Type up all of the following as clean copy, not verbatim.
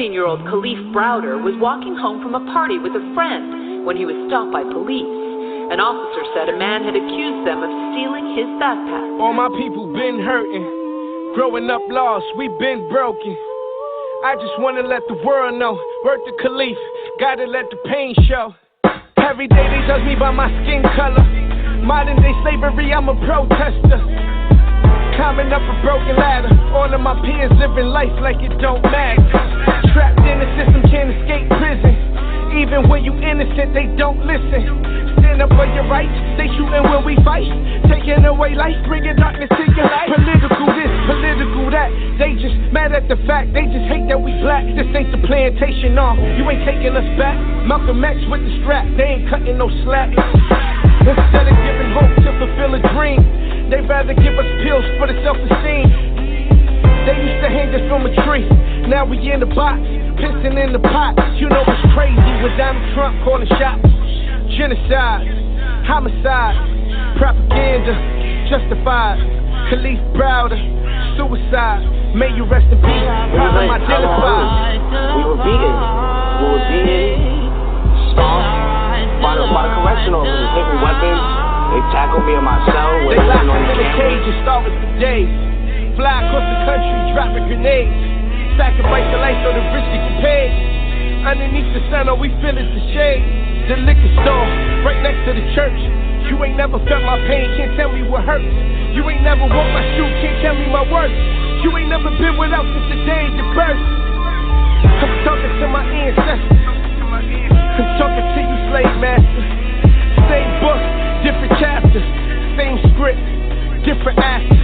16-year-old Khalif Browder was walking home from a party with a friend when he was stopped by police. An officer said a man had accused them of stealing his backpack. All my people been hurting. Growing up lost, we been broken. I just wanna let the world know. Word to Khalif, gotta let the pain show. Every day they judge me by my skin color. Modern day slavery, I'm a protester. Climbing up a broken ladder. All of my peers living life like it don't matter. Trapped in the system, can't escape prison. Even when you innocent, they don't listen. Stand up for your rights, they shooting when we fight. Taking away life, bringing darkness to your life. Political this, political that. They just mad at the fact, they just hate that we black. This ain't the plantation, no, you ain't taking us back. Malcolm X with the strap, they ain't cutting no slack. Instead of giving hope to fulfill a dream, they rather give us pills for the self-esteem. They used to hang us from a tree, now we in the box, pissing in the pot. You know it's crazy when Donald Trump calling shots. Genocide, homicide, propaganda, justified. Khalif Browder, suicide. May you rest in peace. Problem identified. We were beaten. Stomped by the correctional officers. Taking weapons. They tackled me in my cell. They locked me in a cage and start with the day. Fly across the country, dropping grenades. Sacrifice your life so the rich can get paid. Underneath the sun, all we feel is the shade. The liquor store, right next to the church. You ain't never felt my pain, can't tell me what hurts. You ain't never walked my shoe, can't tell me my worth. You ain't never been without since the day of your birth. I'm talking to my ancestors. I'm talking to you, slave masters. Same book, different chapters. Same script, different actors.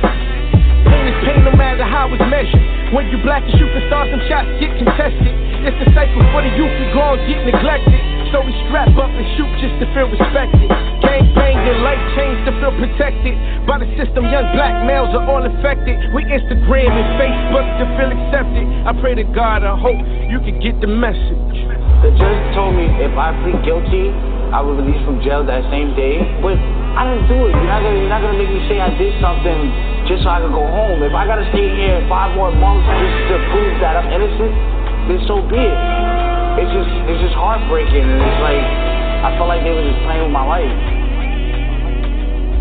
Pain is pain no matter how it's measured. When you black and shooting stars, some shots get contested. It's a cycle for the youth, we gon' get neglected. So we strap up and shoot just to feel respected. Gang banging, life change to feel protected. By the system, young black males are all infected. We Instagram and Facebook to feel accepted. I pray to God, I hope you can get the message. The judge told me if I plead guilty, I was released from jail that same day. But I didn't do it. You're not gonna make me say I did something just so I could go home. If I gotta stay here 5 more months just to prove that I'm innocent, then so be it. It's just heartbreaking, and it's like I felt like they were just playing with my life.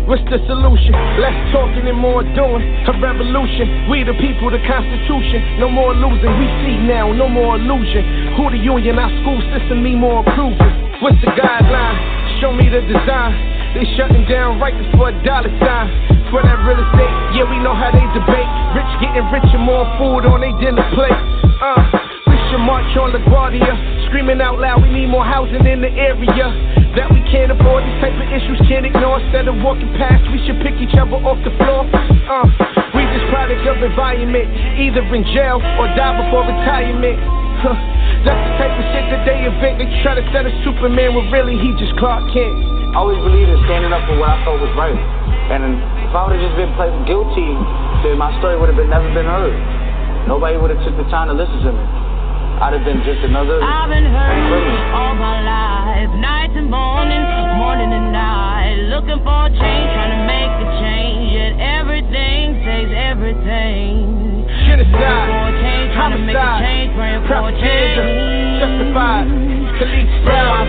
What's the solution? Less talking and more doing. A revolution. We the people, the Constitution. No more losing. We see now, no more illusion. Who the union? Our school system need more improvement. What's the guideline? Show me the design. They shutting down right before a dollar sign. For that real estate, yeah, we know how they debate. Rich getting richer, more food on their dinner plate. We should march on LaGuardia, screaming out loud, we need more housing in the area. That we can't afford, these type of issues can't ignore. Instead of walking past, we should pick each other off the floor. We just product of environment, either in jail or die before retirement. That's the type of shit that they invent. They try to set a Superman when really he just Clark Kent. I always believed in standing up for what I felt was right. And if I would have just been played guilty, then my story would have never been heard. Nobody would have took the time to listen to me. I'd have been just another. I've been hurting all my life, night and morning, morning and night, looking for a change, trying to make a change. Yet everything takes everything. Genocide, homicide, propaganda, justified. Khalif Browder,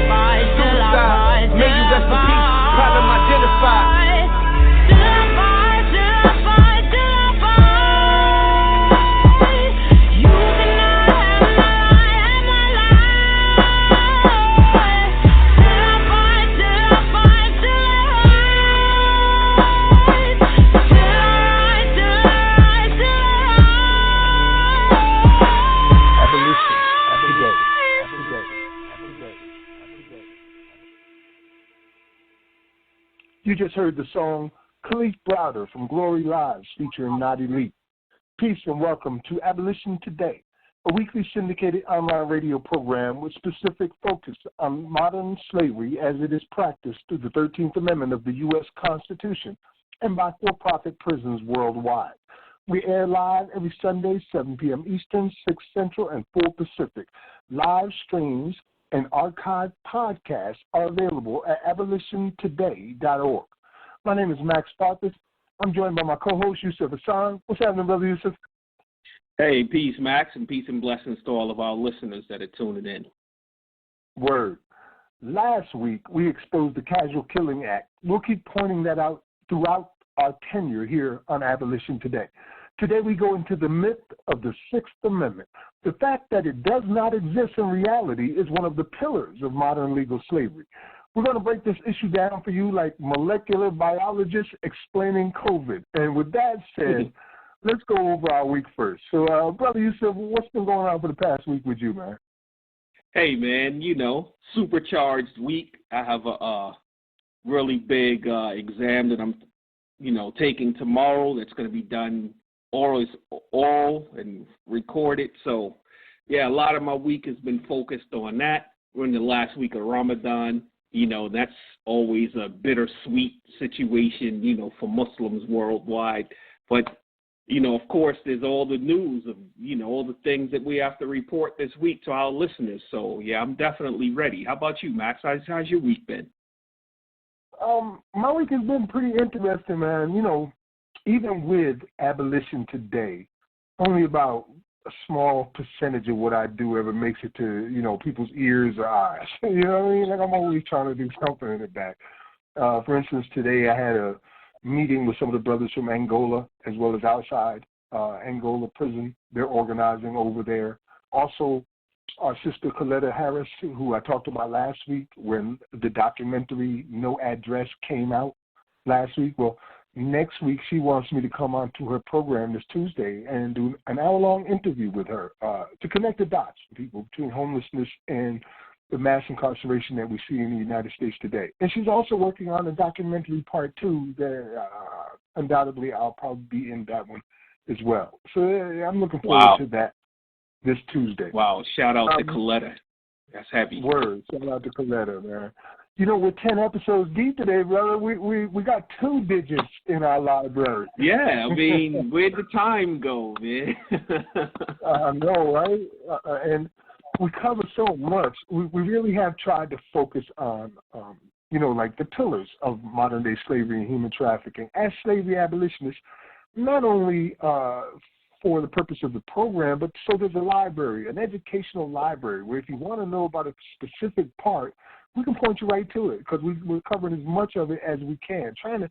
suicide. May you rest in peace. Problem identified. You just heard the song Khalif Browder from Glory Lives featuring Not Elite. Peace and welcome to Abolition Today, a weekly syndicated online radio program with specific focus on modern slavery as it is practiced through the 13th Amendment of the U.S. Constitution and by for-profit prisons worldwide. We air live every Sunday, 7 p.m. Eastern, 6 Central, and 4 Pacific. Live streams and archived podcasts are available at abolitiontoday.org. My name is Max Farkas. I'm joined by my co-host, Yusuf Hassan. What's happening, Brother Yusuf? Hey, peace, Max, and peace and blessings to all of our listeners that are tuning in. Word. Last week, we exposed the Casual Killing Act. We'll keep pointing that out throughout our tenure here on Abolition Today. Today, we go into the myth of the Sixth Amendment. The fact that it does not exist in reality is one of the pillars of modern legal slavery. We're going to break this issue down for you like molecular biologists explaining COVID. And with that said, let's go over our week first. So, Brother Yusuf, what's been going on for the past week with you, man? Hey, man, supercharged week. I have a really big exam that I'm, taking tomorrow that's going to be done oral and recorded. So, yeah, a lot of my week has been focused on that. We're in the last week of Ramadan. That's always a bittersweet situation, for Muslims worldwide. But, of course, there's all the news of, all the things that we have to report this week to our listeners. So, yeah, I'm definitely ready. How about you, Max? How's your week been? My week has been pretty interesting, man. Even with Abolition Today, only about a small percentage of what I do ever makes it to, people's ears or eyes. You know what I mean? Like, I'm always trying to do something in the back. For instance, today I had a meeting with some of the brothers from Angola as well as outside Angola prison. They're organizing over there. Also, our sister Coletta Harris, who I talked about last week when the documentary No Address came out last week. Well, next week she wants me to come on to her program this Tuesday and do an hour-long interview with her to connect the dots, people, between homelessness and the mass incarceration that we see in the United States today. And she's also working on a documentary part 2 that undoubtedly I'll probably be in that one as well. So I'm looking forward to that this Tuesday. Wow, shout out to Coletta. That's heavy. Word, shout out to Coletta, man. We're 10 episodes deep today, brother. We got 2 digits in our library. Yeah, I mean, where'd the time go, man? I know, right? And we cover so much. We really have tried to focus on, like the pillars of modern-day slavery and human trafficking. As slavery abolitionists, not only for the purpose of the program, but so there's a library, an educational library, where if you want to know about a specific part, we can point you right to it because we're covering as much of it as we can, trying to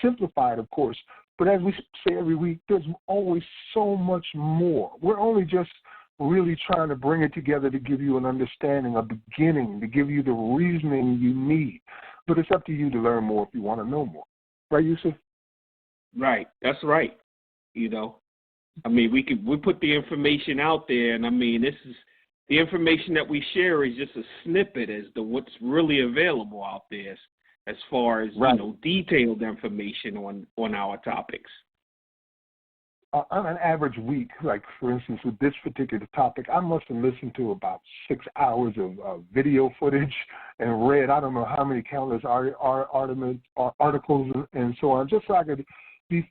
simplify it, of course. But as we say every week, there's always so much more. We're only just really trying to bring it together to give you an understanding, a beginning, to give you the reasoning you need. But it's up to you to learn more if you want to know more. Right, Yusuf? Right. That's right. I mean, we put the information out there, and I mean, this is the information that we share is just a snippet as to what's really available out there as far as, detailed information on our topics. On an average week, like, for instance, with this particular topic, I must have listened to about 6 hours of video footage and read, I don't know how many countless articles and so on, just so I could be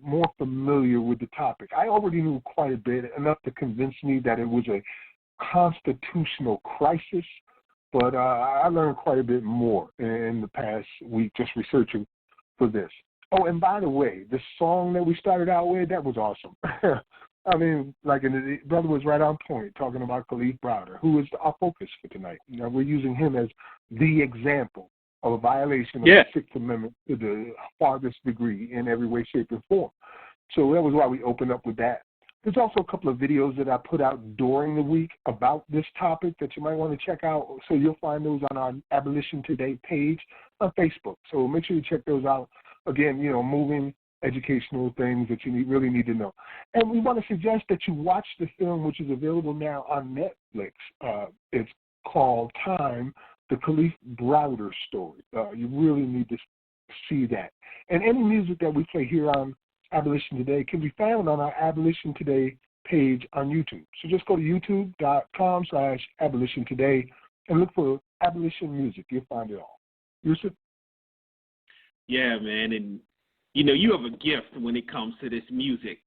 more familiar with the topic. I already knew quite a bit, enough to convince me that it was a constitutional crisis, but I learned quite a bit more in the past week just researching for this. Oh, and by the way, the song that we started out with, that was awesome. I mean, the brother was right on point talking about Khalif Browder, who is our focus for tonight. We're using him as the example of a violation of the Sixth Amendment to the farthest degree in every way, shape, and form. So that was why we opened up with that. There's also a couple of videos that I put out during the week about this topic that you might want to check out. So you'll find those on our Abolition Today page on Facebook. So make sure you check those out. Again, moving educational things that you really need to know. And we want to suggest that you watch the film, which is available now on Netflix. It's called Time, the Khalif Browder story. You really need to see that. And any music that we play here on Abolition Today can be found on our Abolition Today page on YouTube. So just go to youtube.com/Abolition Today and look for Abolition music. You'll find it all. Yusuf? Yeah, man, and you have a gift when it comes to this music.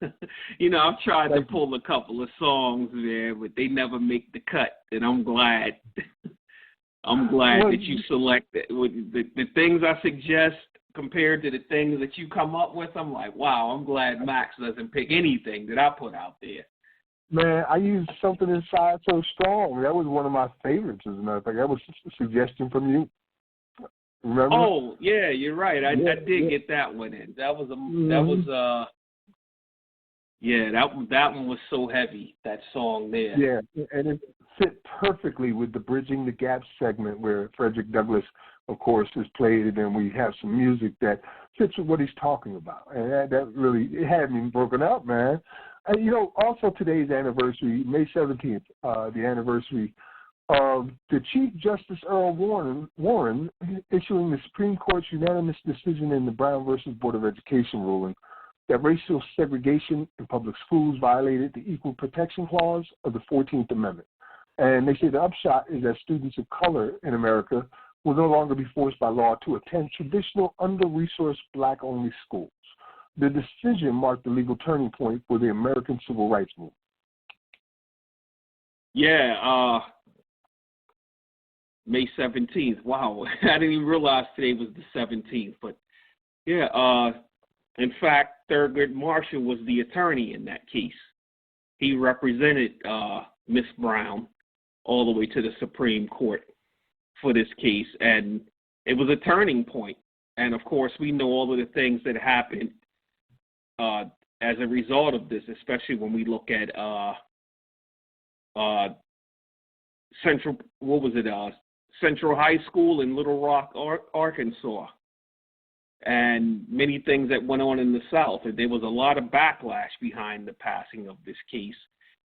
I've tried to pull a couple of songs there, but they never make the cut, and I'm glad. That you select the things I suggest. compared to the things that you come up with, I'm like, wow, I'm glad Max doesn't pick anything that I put out there. Man, I used Something Inside So Strong. That was one of my favorites, as a matter of fact. That was a suggestion from you. Remember? Oh, yeah, you're right. I did get that one in. That was that one was so heavy, that song there. Yeah, and it fit perfectly with the Bridging the Gap segment where Frederick Douglass, of course, is played, and then we have some music that fits with what he's talking about. And that really, it had me broken up, man. And, you know, also today's anniversary, May 17th, the anniversary of the Chief Justice Earl Warren issuing the Supreme Court's unanimous decision in the Brown versus Board of Education ruling that racial segregation in public schools violated the Equal Protection Clause of the 14th Amendment. And they say the upshot is that students of color in America will no longer be forced by law to attend traditional under-resourced black-only schools. The decision marked the legal turning point for the American Civil Rights Movement. Yeah, May 17th. Wow, I didn't even realize today was the 17th. But, yeah, in fact, Thurgood Marshall was the attorney in that case. He represented Miss Brown all the way to the Supreme Court for this case, and it was a turning point. And, of course, we know all of the things that happened as a result of this, especially when we look at Central High School in Little Rock, Arkansas, and many things that went on in the South. And there was a lot of backlash behind the passing of this case.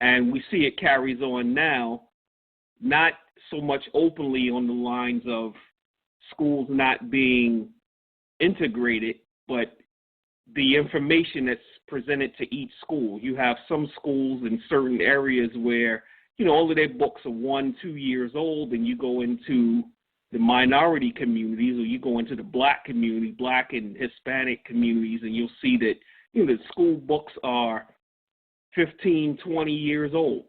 And we see it carries on now, not so much openly on the lines of schools not being integrated, but the information that's presented to each school. You have some schools in certain areas where, you know, all of their books are 1-2 years old, and you go into the minority communities, or you go into the black community, black and Hispanic communities, and you'll see that, you know, the school books are 15, 20 years old.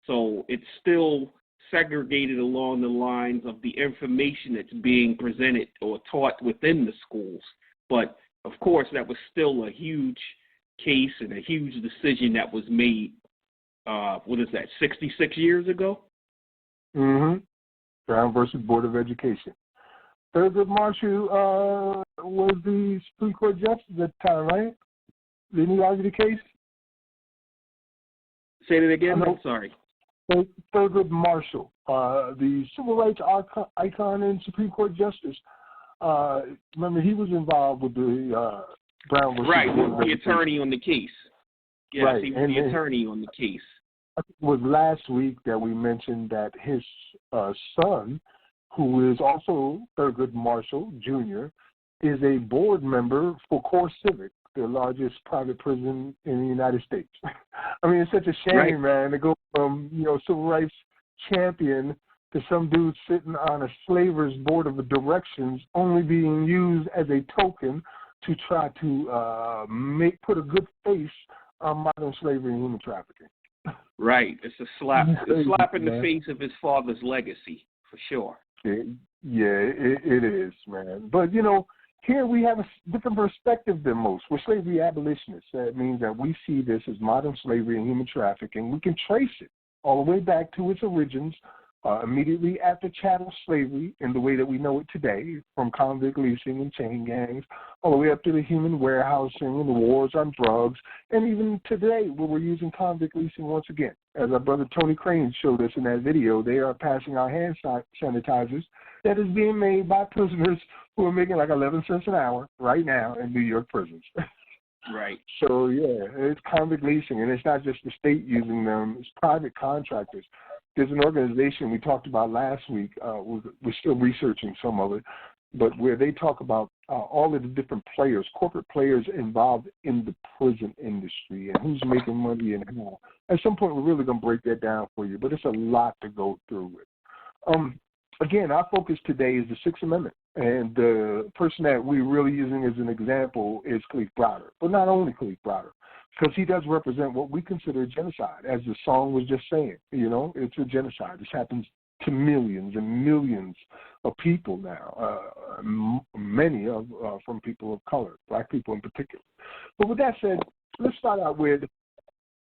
So it's still segregated along the lines of the information that's being presented or taught within the schools. But, of course, that was still a huge case and a huge decision that was made, 66 years ago? Mm-hmm. Brown versus Board of Education. Thurgood Marshall was the Supreme Court justice at the time, right? Didn't he argue the case? Say that again? I'm sorry. Thurgood Marshall, the civil rights icon and Supreme Court justice. Remember, he was involved with the Brown versus Board of the attorney on the case. Yes, right. He was the attorney on the case. It was last week that we mentioned that his son, who is also Thurgood Marshall Jr., is a board member for Core Civic, the largest private prison in the United States. I mean, it's such a shame, man, to go from, you know, civil rights champion to some dude sitting on a slaver's board of directions, only being used as a token to try to put a good face on modern slavery and human trafficking. Right. It's a slap in the face of his father's legacy, for sure. It is, man. But, you know, here we have a different perspective than most. We're slavery abolitionists. That means that we see this as modern slavery and human trafficking. We can trace it all the way back to its origins, immediately after chattel slavery in the way that we know it today, from convict leasing and chain gangs, all the way up to the human warehousing and the wars on drugs, and even today where we're using convict leasing once again. As our brother Tony Crane showed us in that video, they are passing out hand sanitizers that is being made by prisoners who are making like 11 cents an hour right now in New York prisons. Right. So, yeah, it's convict leasing, and it's not just the state using them. It's private contractors. There's an organization we talked about last week. We're still researching some of it, but where they talk about all of the different players, corporate players involved in the prison industry and who's making money and how. At some point, we're really going to break that down for you, but it's a lot to go through with. Again, our focus today is the Sixth Amendment, and the person that we're really using as an example is Kalief Browder, but not only Kalief Browder, because he does represent what we consider genocide, as the song was just saying. You know, it's a genocide. This happens to millions and millions of people now, many of from people of color, black people in particular. But with that said, let's start out with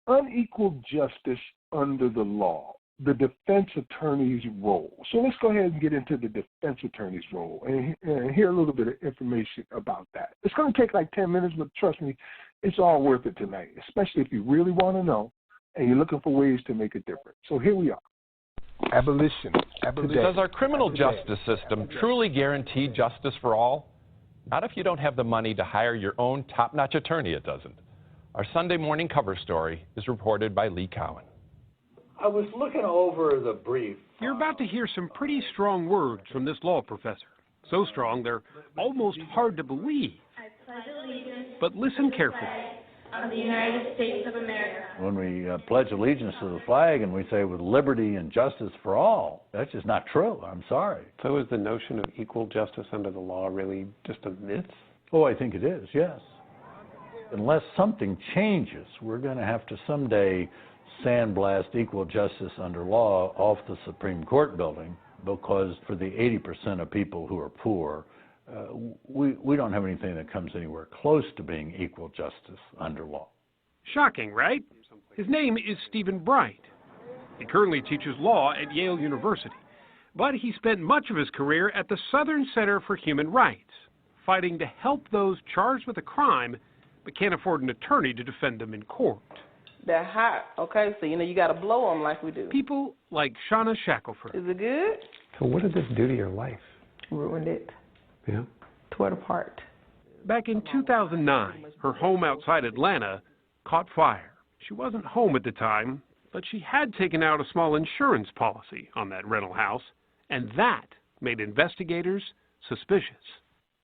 unequal justice under the law, the defense attorney's role. So let's go ahead and get into the defense attorney's role and hear a little bit of information about that. It's going to take like 10 minutes, but trust me, it's all worth it tonight, especially if you really want to know and you're looking for ways to make a difference. So here we are. Abolition. Does our criminal justice system truly guarantee justice for all? Not if you don't have the money to hire your own top-notch attorney, it doesn't. Our Sunday morning cover story is reported by Lee Cowan. I was looking over the brief. You're about to hear some pretty strong words from this law professor. So strong, they're almost hard to believe. I pledge allegiance. But listen carefully. Of the United States of America. When we pledge allegiance to the flag and we say with liberty and justice for all, that's just not true. I'm sorry. So is the notion of equal justice under the law really just a myth? Oh, I think it is, yes. Unless something changes, we're going to have to someday sandblast equal justice under law off the Supreme Court building, because for the 80% of people who are poor, we don't have anything that comes anywhere close to being equal justice under law. Shocking, right? His name is Stephen Bright. He currently teaches law at Yale University, but he spent much of his career at the Southern Center for Human Rights, fighting to help those charged with a crime but can't afford an attorney to defend them in court. They're hot, okay? So, you got to blow them like we do. People like Shauna Shackelford. Is it good? So what did this do to your life? Ruined it. Yeah? Tore it apart. Back in 2009, her home outside Atlanta caught fire. She wasn't home at the time, but she had taken out a small insurance policy on that rental house, and that made investigators suspicious.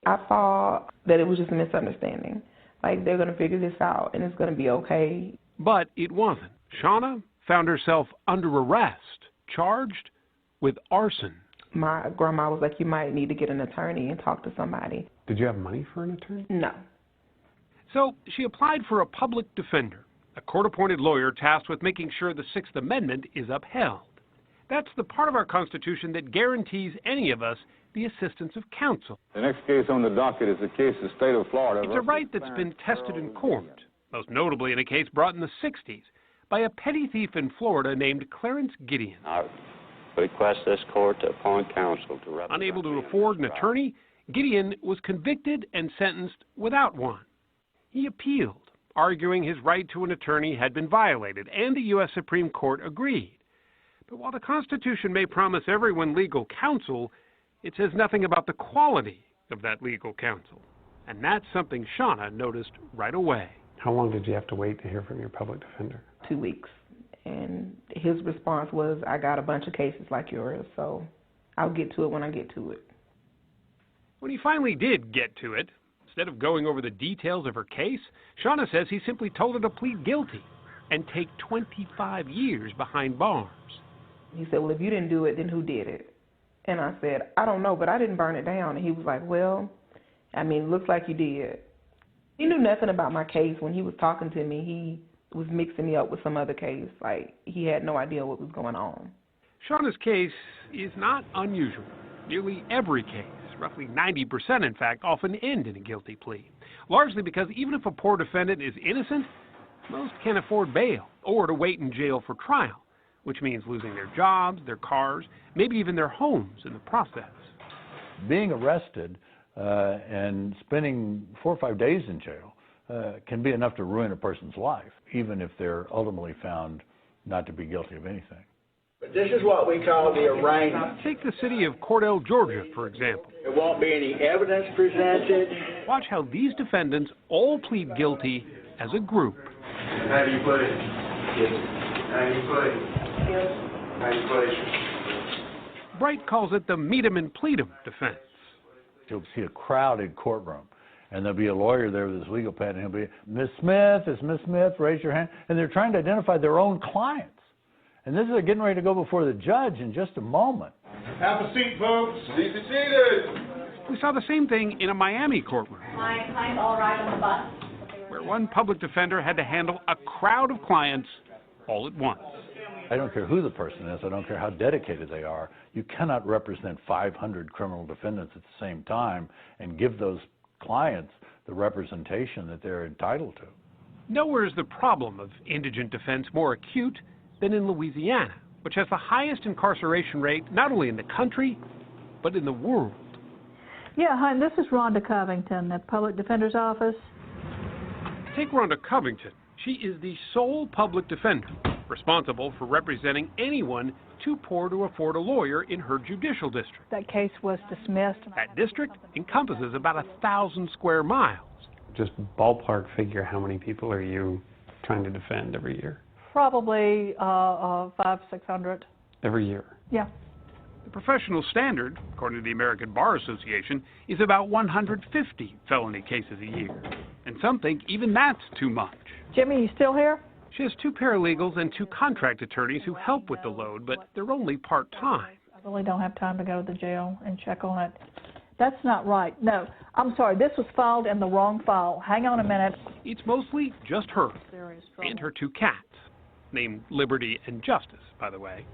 I saw that it was just a misunderstanding. Like, they're going to figure this out, and it's going to be okay. But it wasn't. Shauna found herself under arrest, charged with arson. My grandma was like, you might need to get an attorney and talk to somebody. Did you have money for an attorney? No. So she applied for a public defender, a court-appointed lawyer tasked with making sure the Sixth Amendment is upheld. That's the part of our Constitution that guarantees any of us the assistance of counsel. The next case on the docket is the case of the state of Florida. It's a right that's been tested in court, most notably in a case brought in the 60s by a petty thief in Florida named Clarence Gideon. I request this court to appoint counsel to represent. Unable to afford an attorney, Gideon was convicted and sentenced without one. He appealed, arguing his right to an attorney had been violated, and the U.S. Supreme Court agreed. But while the Constitution may promise everyone legal counsel, it says nothing about the quality of that legal counsel. And that's something Shauna noticed right away. How long did you have to wait to hear from your public defender? 2 weeks. And his response was, I got a bunch of cases like yours, so I'll get to it when I get to it. When he finally did get to it, instead of going over the details of her case, Shauna says he simply told her to plead guilty and take 25 years behind bars. He said, well, if you didn't do it, then who did it? And I said, I don't know, but I didn't burn it down. And he was like, well, I mean, it looks like you did. He knew nothing about my case. When he was talking to me, he was mixing me up with some other case. Like, he had no idea what was going on. Shauna's case is not unusual. Nearly every case, roughly 90% in fact, often end in a guilty plea. Largely because even if a poor defendant is innocent, most can't afford bail or to wait in jail for trial, which means losing their jobs, their cars, maybe even their homes in the process. Being arrested and spending 4 or 5 days in jail can be enough to ruin a person's life, even if they're ultimately found not to be guilty of anything. But this is what we call the arraignment. Take the city of Cordell, Georgia, for example. There won't be any evidence presented. Watch how these defendants all plead guilty as a group. How do you put it? How do you put it? How do you put it? Bright calls it the meet 'em and plead 'em defense. You'll see a crowded courtroom, and there'll be a lawyer there with his legal pad, and he'll be, Ms. Smith, is Ms. Smith, raise your hand. And they're trying to identify their own clients. And this is getting ready to go before the judge in just a moment. Have a seat, folks. Please be seated. We saw the same thing in a Miami courtroom. My clients all ride on the bus. Where one public defender had to handle a crowd of clients all at once. I don't care who the person is. I don't care how dedicated they are. You cannot represent 500 criminal defendants at the same time and give those clients the representation that they're entitled to. Nowhere is the problem of indigent defense more acute than in Louisiana, which has the highest incarceration rate not only in the country, but in the world. Yeah, hi, this is Rhonda Covington at Public Defender's Office. Take Rhonda Covington. She is the sole public defender responsible for representing anyone too poor to afford a lawyer in her judicial district. That case was dismissed. That district encompasses about 1,000 square miles. Just ballpark figure, how many people are you trying to defend every year? Probably 500-600. Every year? Yeah. The professional standard, according to the American Bar Association, is about 150 felony cases a year. And some think even that's too much. Jimmy, you still here? She has 2 paralegals and 2 contract attorneys who help with the load, but they're only part-time. I really don't have time to go to the jail and check on it. That's not right. No, I'm sorry. This was filed in the wrong file. Hang on a minute. It's mostly just her and her 2 cats, named Liberty and Justice, by the way.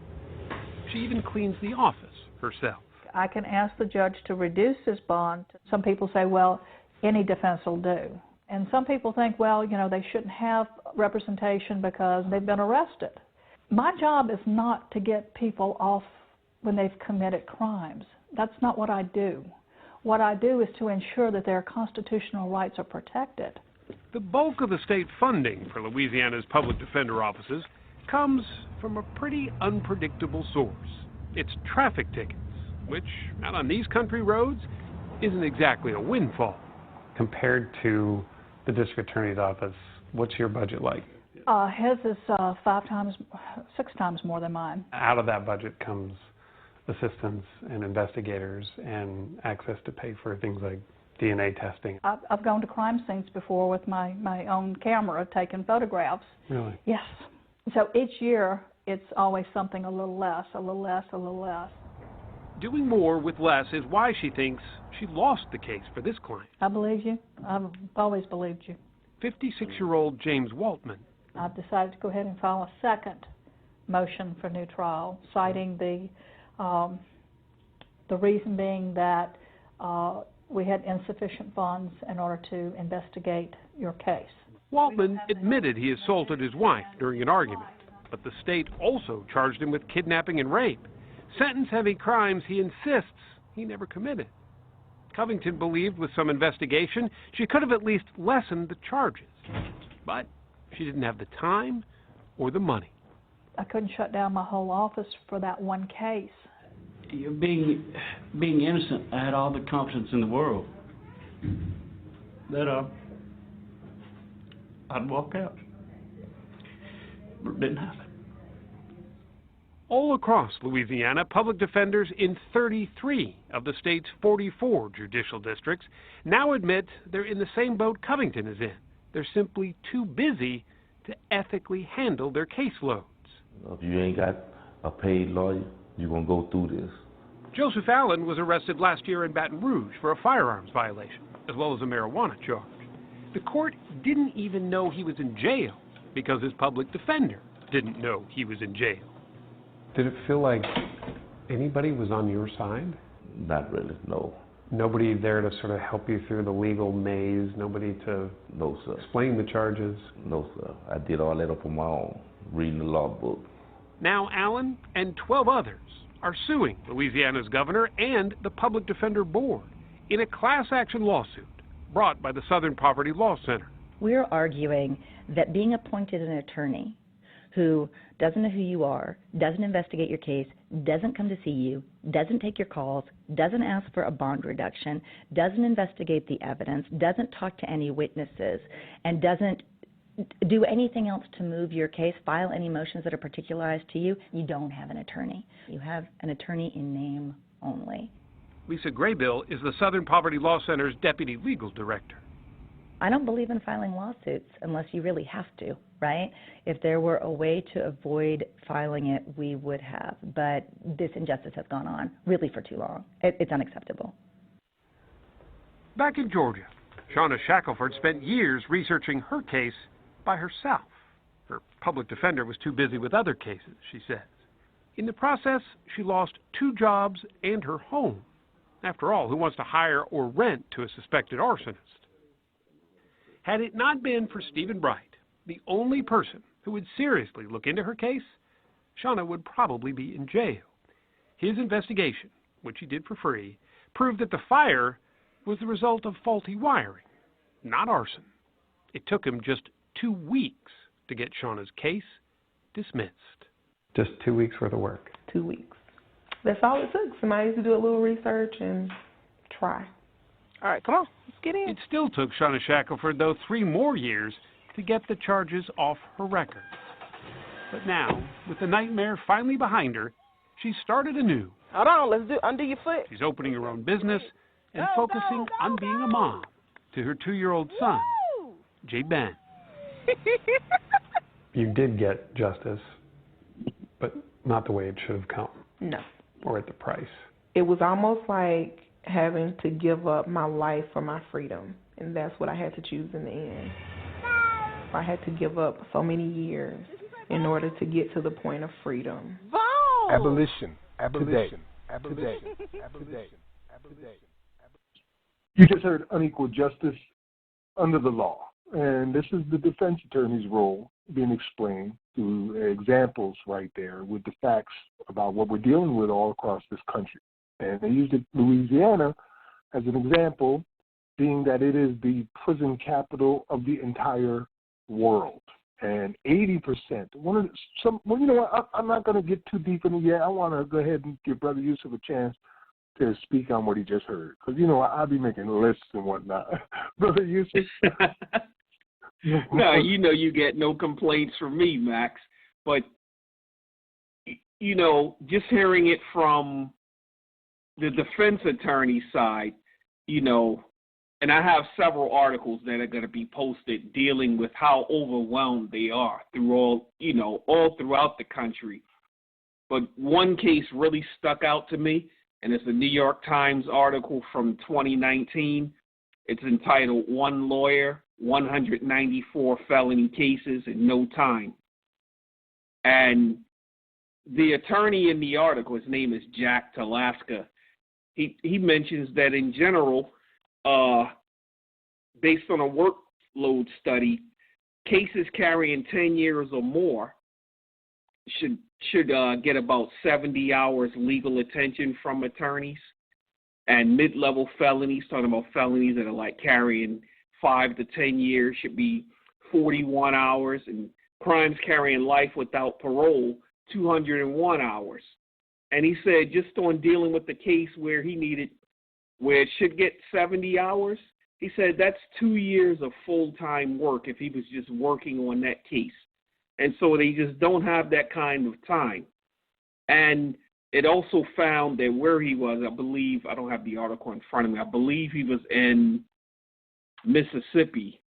She even cleans the office herself. I can ask the judge to reduce his bond. Some people say, well, any defense will do. And some people think, well, you know, they shouldn't have representation because they've been arrested. My job is not to get people off when they've committed crimes. That's not what I do. What I do is to ensure that their constitutional rights are protected. The bulk of the state funding for Louisiana's public defender offices comes from a pretty unpredictable source. It's traffic tickets, which, out on these country roads, isn't exactly a windfall. Compared to the district attorney's office, what's your budget like? His is 6 times more than mine. Out of that budget comes assistants and investigators and access to pay for things like DNA testing. I've gone to crime scenes before with my own camera taking photographs. Really? Yes. So each year, it's always something a little less, a little less, a little less. Doing more with less is why she thinks she lost the case for this client. I believe you. I've always believed you. 56-year-old James Waltman. I've decided to go ahead and file a second motion for new trial, citing the reason being that we had insufficient funds in order to investigate your case. Waltman admitted he assaulted his wife during an argument, but the state also charged him with kidnapping and rape, sentence-heavy crimes he insists he never committed. Covington believed with some investigation she could have at least lessened the charges, but she didn't have the time or the money. I couldn't shut down my whole office for that one case. You're being innocent, I had all the confidence in the world that I'd walk out. But it didn't happen. All across Louisiana, public defenders in 33 of the state's 44 judicial districts now admit they're in the same boat Covington is in. They're simply too busy to ethically handle their caseloads. If you ain't got a paid lawyer, you're going to go through this. Joseph Allen was arrested last year in Baton Rouge for a firearms violation, as well as a marijuana charge. The court didn't even know he was in jail because his public defender didn't know he was in jail. Did it feel like anybody was on your side? Not really, no. Nobody there to sort of help you through the legal maze? Nobody to no, sir. Explain the charges? No, sir. I did all that up on my own, reading the law book. Now Allen and 12 others are suing Louisiana's governor and the Public Defender Board in a class action lawsuit brought by the Southern Poverty Law Center. We're arguing that being appointed an attorney who doesn't know who you are, doesn't investigate your case, doesn't come to see you, doesn't take your calls, doesn't ask for a bond reduction, doesn't investigate the evidence, doesn't talk to any witnesses, and doesn't do anything else to move your case, file any motions that are particularized to you, you don't have an attorney. You have an attorney in name only. Lisa Graybill is the Southern Poverty Law Center's deputy legal director. I don't believe in filing lawsuits unless you really have to, right? If there were a way to avoid filing it, we would have. But this injustice has gone on really for too long. It's unacceptable. Back in Georgia, Shauna Shackelford spent years researching her case by herself. Her public defender was too busy with other cases, she says. In the process, she lost 2 jobs and her home. After all, who wants to hire or rent to a suspected arsonist? Had it not been for Stephen Bright, the only person who would seriously look into her case, Shauna would probably be in jail. His investigation, which he did for free, proved that the fire was the result of faulty wiring, not arson. It took him just 2 weeks to get Shauna's case dismissed. Just 2 weeks worth of work. 2 weeks. That's all it took. Somebody to do a little research and try. All right, come on, let's get in. It still took Shauna Shackelford, though, 3 more years to get the charges off her record. But now, with the nightmare finally behind her, she's started anew. Hold on, let's do under your foot. She's opening her own business and focusing on being a mom to her 2-year-old son, J. Ben. You did get justice, but not the way it should have come. No. Or at the price. It was almost like having to give up my life for my freedom, and that's what I had to choose in the end. I had to give up so many years in order to get to the point of freedom. Abolition. Abolition. Abolition. Abolition. You just heard unequal justice under the law. And this is the defense attorney's role being explained through examples right there with the facts about what we're dealing with all across this country. And they used Louisiana as an example, being that it is the prison capital of the entire world. And 80%, you know what, I'm not going to get too deep in it yet. I want to go ahead and give Brother Yusuf a chance to speak on what he just heard. Because, you know, I'll be making lists and whatnot. Brother Yusuf. No, you know you get no complaints from me, Max. But, you know, just hearing it from the defense attorney side, you know, and I have several articles that are going to be posted dealing with how overwhelmed they are all throughout the country. But one case really stuck out to me, and it's a New York Times article from 2019. It's entitled "One Lawyer, 194 Felony Cases in No Time." And the attorney in the article, his name is Jack Talaska, he mentions that in general, based on a workload study, cases carrying 10 years or more should get about 70 hours legal attention from attorneys. And mid-level felonies, talking about felonies that are like carrying 5 to 10 years, should be 41 hours. And crimes carrying life without parole, 201 hours. And he said just on dealing with the case where it should get 70 hours, he said that's 2 years of full-time work if he was just working on that case. And so they just don't have that kind of time. And it also found that where he was, I believe, I don't have the article in front of me, I believe he was in Mississippi,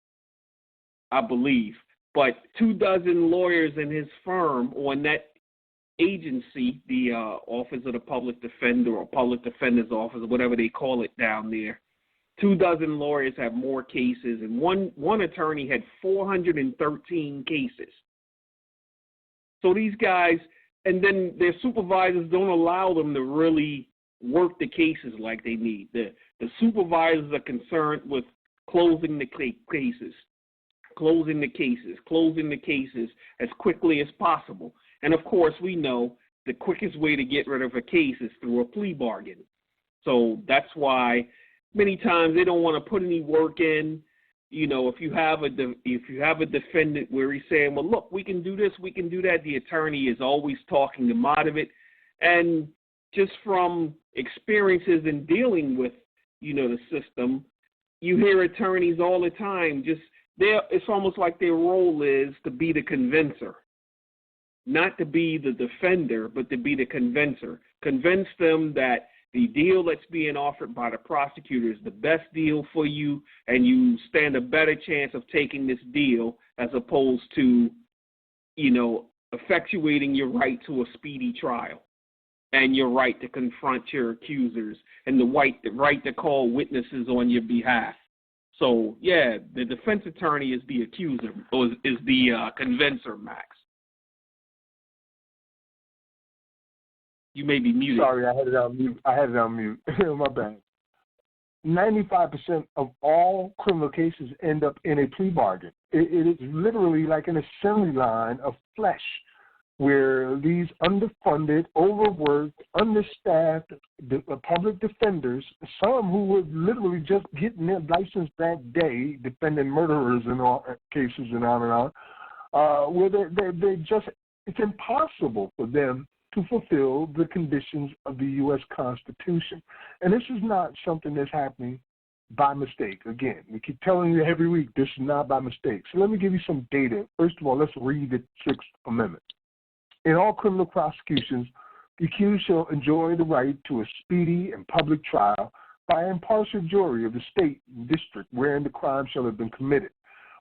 I believe. But 24 lawyers in his firm on that agency, the Office of the Public Defender or Public Defender's Office, or whatever they call it down there, 24 lawyers have more cases, and one attorney had 413 cases. So these guys, and then their supervisors don't allow them to really work the cases like they need. The supervisors are concerned with closing the cases as quickly as possible. And of course, we know the quickest way to get rid of a case is through a plea bargain. So that's why many times they don't want to put any work in. You know, if you have a defendant where he's saying, well, look, we can do this, we can do that, the attorney is always talking them out of it. And just from experiences in dealing with, you know, the system, you hear attorneys all the time it's almost like their role is to be the convincer. Not to be the defender, but to be the convincer. Convince them that the deal that's being offered by the prosecutor is the best deal for you, and you stand a better chance of taking this deal as opposed to, you know, effectuating your right to a speedy trial and your right to confront your accusers and the right to call witnesses on your behalf. So, yeah, the defense attorney is the accuser, or is the convincer, Max. You may be muted. Sorry, I had it on mute. My bad. 95% of all criminal cases end up in a plea bargain. It is literally like an assembly line of flesh where these underfunded, overworked, understaffed public defenders, some who were literally just getting their license that day, defending murderers in all cases and on, where they just, it's impossible for them to fulfill the conditions of the U.S. Constitution. And this is not something that's happening by mistake. Again, we keep telling you every week this is not by mistake. So let me give you some data. First of all, let's read the Sixth Amendment. In all criminal prosecutions, the accused shall enjoy the right to a speedy and public trial by an impartial jury of the state and district wherein the crime shall have been committed,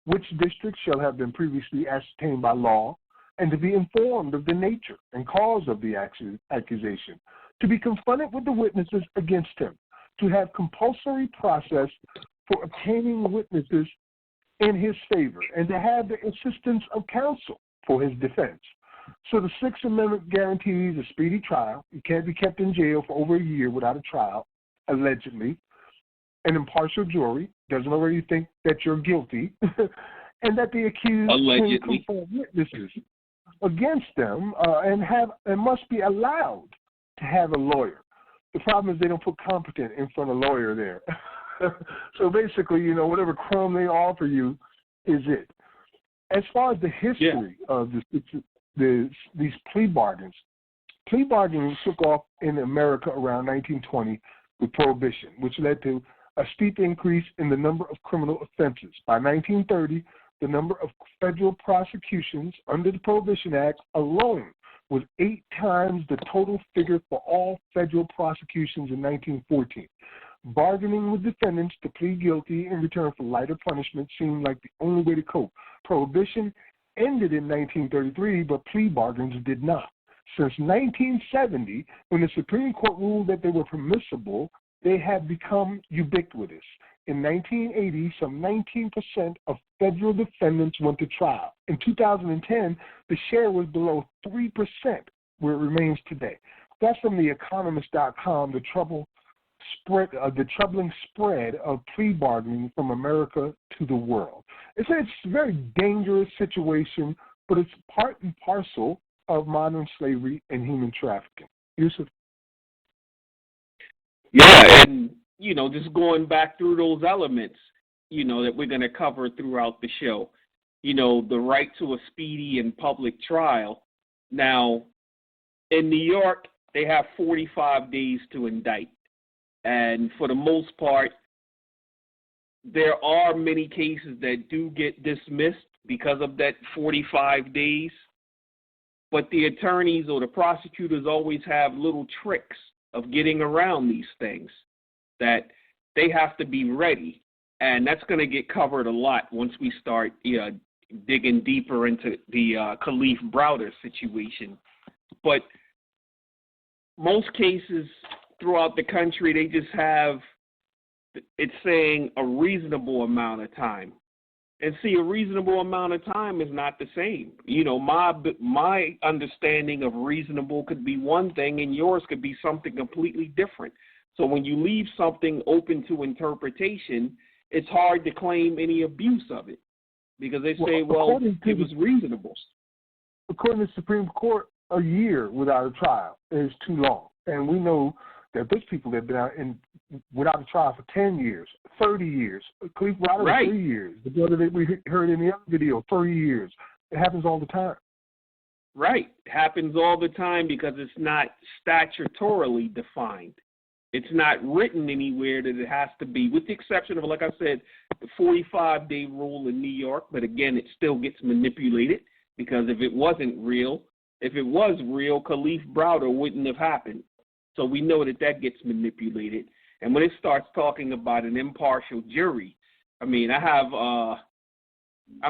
which district shall have been previously ascertained by law, and to be informed of the nature and cause of the accusation, to be confronted with the witnesses against him, to have compulsory process for obtaining witnesses in his favor, and to have the assistance of counsel for his defense. So the Sixth Amendment guarantees a speedy trial. You can't be kept in jail for over a year without a trial, allegedly. An impartial jury doesn't already think that you're guilty, and that the accused can confront witnesses against them and must be allowed to have a lawyer. The problem is they don't put competent in front of lawyer there. So basically, whatever crumb they offer you is it. As far as the history of these plea bargains took off in America around 1920 with Prohibition, which led to a steep increase in the number of criminal offenses. By 1930, the number of federal prosecutions under the Prohibition Act alone was 8 times the total figure for all federal prosecutions in 1914. Bargaining with defendants to plead guilty in return for lighter punishment seemed like the only way to cope. Prohibition ended in 1933, but plea bargains did not. Since 1970, when the Supreme Court ruled that they were permissible, they have become ubiquitous. In 1980, some 19% of federal defendants went to trial. In 2010, the share was below 3%, where it remains today. That's from TheEconomist.com, the troubling spread of plea bargaining from America to the world. It's a very dangerous situation, but it's part and parcel of modern slavery and human trafficking. Yusuf? Yeah, and, just going back through those elements, that we're going to cover throughout the show. The right to a speedy and public trial. Now, in New York, they have 45 days to indict. And for the most part, there are many cases that do get dismissed because of that 45 days. But the attorneys or the prosecutors always have little tricks of getting around these things that they have to be ready. And that's going to get covered a lot once we start digging deeper into the Kalief Browder situation. But most cases throughout the country, they just have, it's saying a reasonable amount of time. And see, a reasonable amount of time is not the same. My understanding of reasonable could be one thing and yours could be something completely different. So when you leave something open to interpretation, it's hard to claim any abuse of it because they say, it was reasonable. According to the Supreme Court, a year without a trial is too long. And we know that there's people that have been out without a trial for 10 years, 30 years. Kalief Browder was 3 years. The brother that we heard in the other video, 3 years. It happens all the time. Right. It happens all the time because it's not statutorily defined. It's not written anywhere that it has to be, with the exception of, like I said, the 45-day rule in New York. But again, it still gets manipulated because if it was real, Kalief Browder wouldn't have happened. So we know that gets manipulated. And when it starts talking about an impartial jury, I mean, I have, I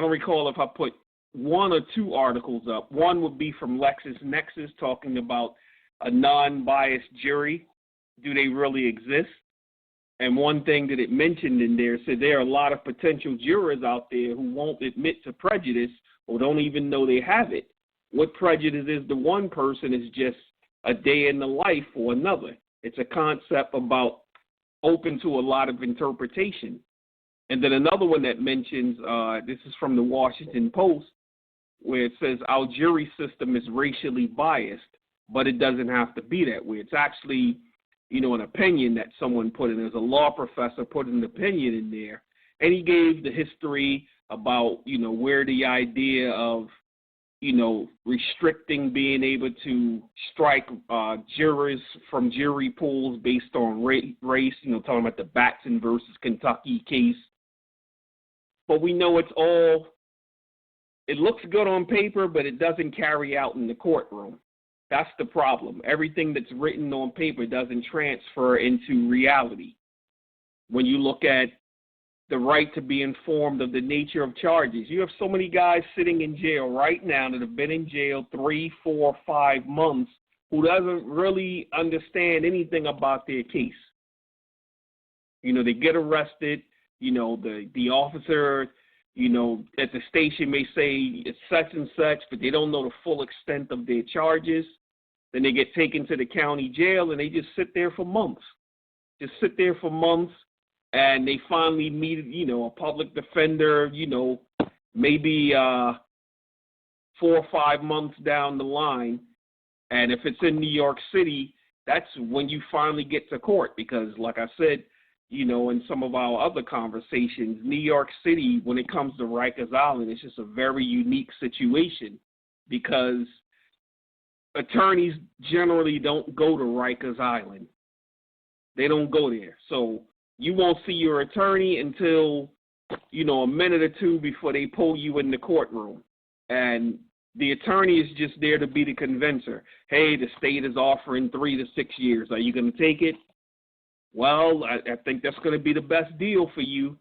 don't recall if I put 1 or 2 articles up. One would be from LexisNexis talking about a non-biased jury. Do they really exist? And one thing that it mentioned in there said there are a lot of potential jurors out there who won't admit to prejudice or don't even know they have it. What prejudice is to one person is just a day in the life for another. It's a concept about open to a lot of interpretation. And then another one that mentions, this is from the Washington Post, where it says our jury system is racially biased, but it doesn't have to be that way. It's actually, an opinion that someone put in. There's a law professor put an opinion in there, and he gave the history about, where the idea of, restricting being able to strike jurors from jury pools based on race, talking about the Batson versus Kentucky case. But we know it looks good on paper, but it doesn't carry out in the courtroom. That's the problem. Everything that's written on paper doesn't transfer into reality. When you look at the right to be informed of the nature of charges, you have so many guys sitting in jail right now that have been in jail 3, 4, 5 months who doesn't really understand anything about their case. They get arrested, the officer, at the station may say it's such and such, but they don't know the full extent of their charges. Then they get taken to the county jail and they just sit there for months. And they finally meet, a public defender, maybe 4 or 5 months down the line. And if it's in New York City, that's when you finally get to court. Because like I said, in some of our other conversations, New York City, when it comes to Rikers Island, it's just a very unique situation because attorneys generally don't go to Rikers Island. They don't go there. So you won't see your attorney until, a minute or two before they pull you in the courtroom. And the attorney is just there to be the convincer. Hey, the state is offering 3 to 6 years. Are you going to take it? Well, I think that's going to be the best deal for you.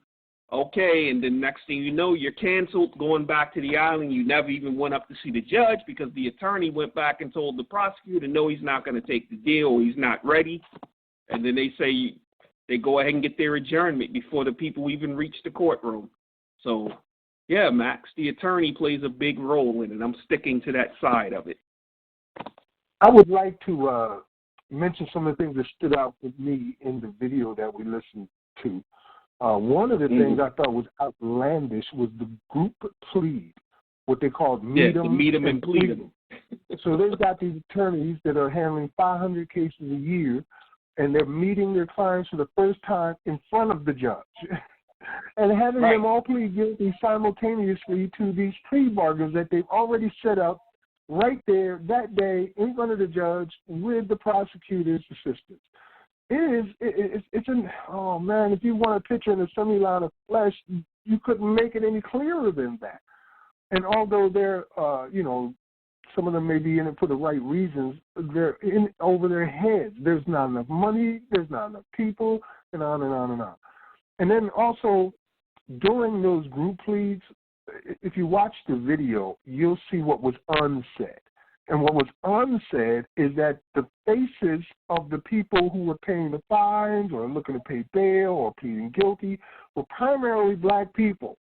Okay, and then next thing you know, you're canceled, going back to the island. You never even went up to see the judge because the attorney went back and told the prosecutor, no, he's not going to take the deal or he's not ready. And then they go ahead and get their adjournment before the people even reach the courtroom. So, yeah, Max, the attorney plays a big role in it. I'm sticking to that side of it. I would like to mention some of the things that stood out with me in the video that we listened to. One of the things I thought was outlandish was the group plead, what they called meet 'em and plead 'em. So they've got these attorneys that are handling 500 cases a year, and they're meeting their clients for the first time in front of the judge and having them all plead guilty simultaneously to these plea bargains that they've already set up right there that day in front of the judge with the prosecutor's assistants. Oh man, if you want a picture in a semi-line of flesh, you couldn't make it any clearer than that. And although they're, some of them may be in it for the right reasons, they're in over their heads. There's not enough money, there's not enough people, and on and on and on. And then also, during those group pleads, if you watch the video, you'll see what was unsaid. And what was unsaid is that the faces of the people who were paying the fines or looking to pay bail or pleading guilty were primarily black people.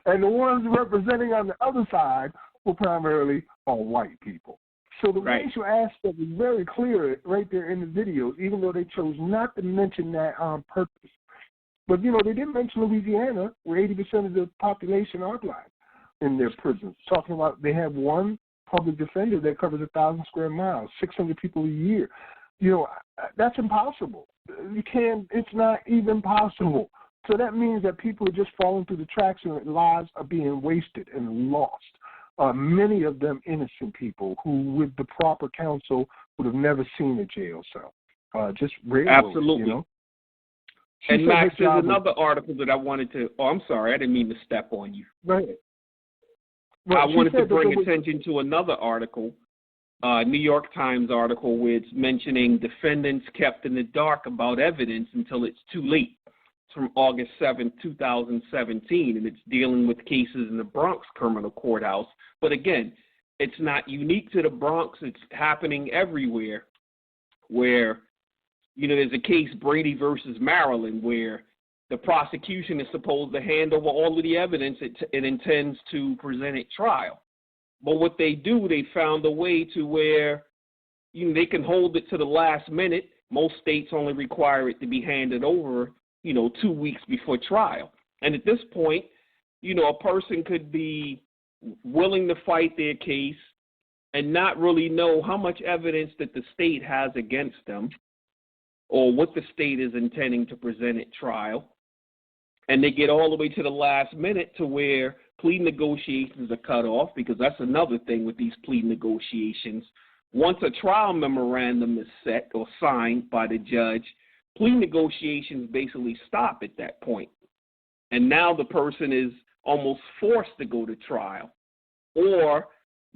And the ones representing on the other side were primarily all white people. So the racial aspect is very clear right there in the video, even though they chose not to mention that on purpose. But, they didn't mention Louisiana, where 80% of the population are black in their prisons, talking about they have one public defender that covers 1,000 square miles, 600 people a year. That's impossible. It's not even possible. So that means that people are just falling through the cracks and lives are being wasted and lost. Many of them innocent people who, with the proper counsel, would have never seen a jail cell. Just railroad, Absolutely. And Max, there's another article that I wanted to. Oh, I'm sorry, I didn't mean to step on you. Right. Well, I wanted to bring attention to another article, New York Times article, where it's mentioning defendants kept in the dark about evidence until it's too late. It's from August 7, 2017, and it's dealing with cases in the Bronx criminal courthouse. But again, it's not unique to the Bronx. It's happening everywhere where there's a case, Brady versus Maryland, where the prosecution is supposed to hand over all of the evidence it intends to present at trial. But what they do, they found a way to where they can hold it to the last minute. Most states only require it to be handed over, 2 weeks before trial. And at this point, a person could be willing to fight their case and not really know how much evidence that the state has against them or what the state is intending to present at trial. And they get all the way to the last minute to where plea negotiations are cut off, because that's another thing with these plea negotiations. Once a trial memorandum is set or signed by the judge, plea negotiations basically stop at that point. And now the person is almost forced to go to trial. Or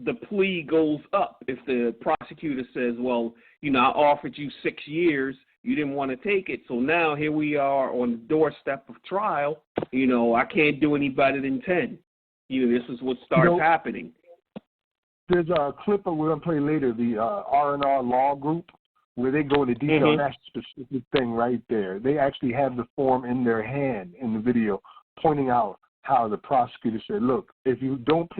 the plea goes up if the prosecutor says, well, I offered you 6 years, you didn't want to take it, so now here we are on the doorstep of trial. I can't do any better than 10. This is what starts happening. There's a clip that we're going to play later, the R&R Law Group, where they go into detail on that specific thing right there. They actually have the form in their hand in the video pointing out how the prosecutor said, look, if you don't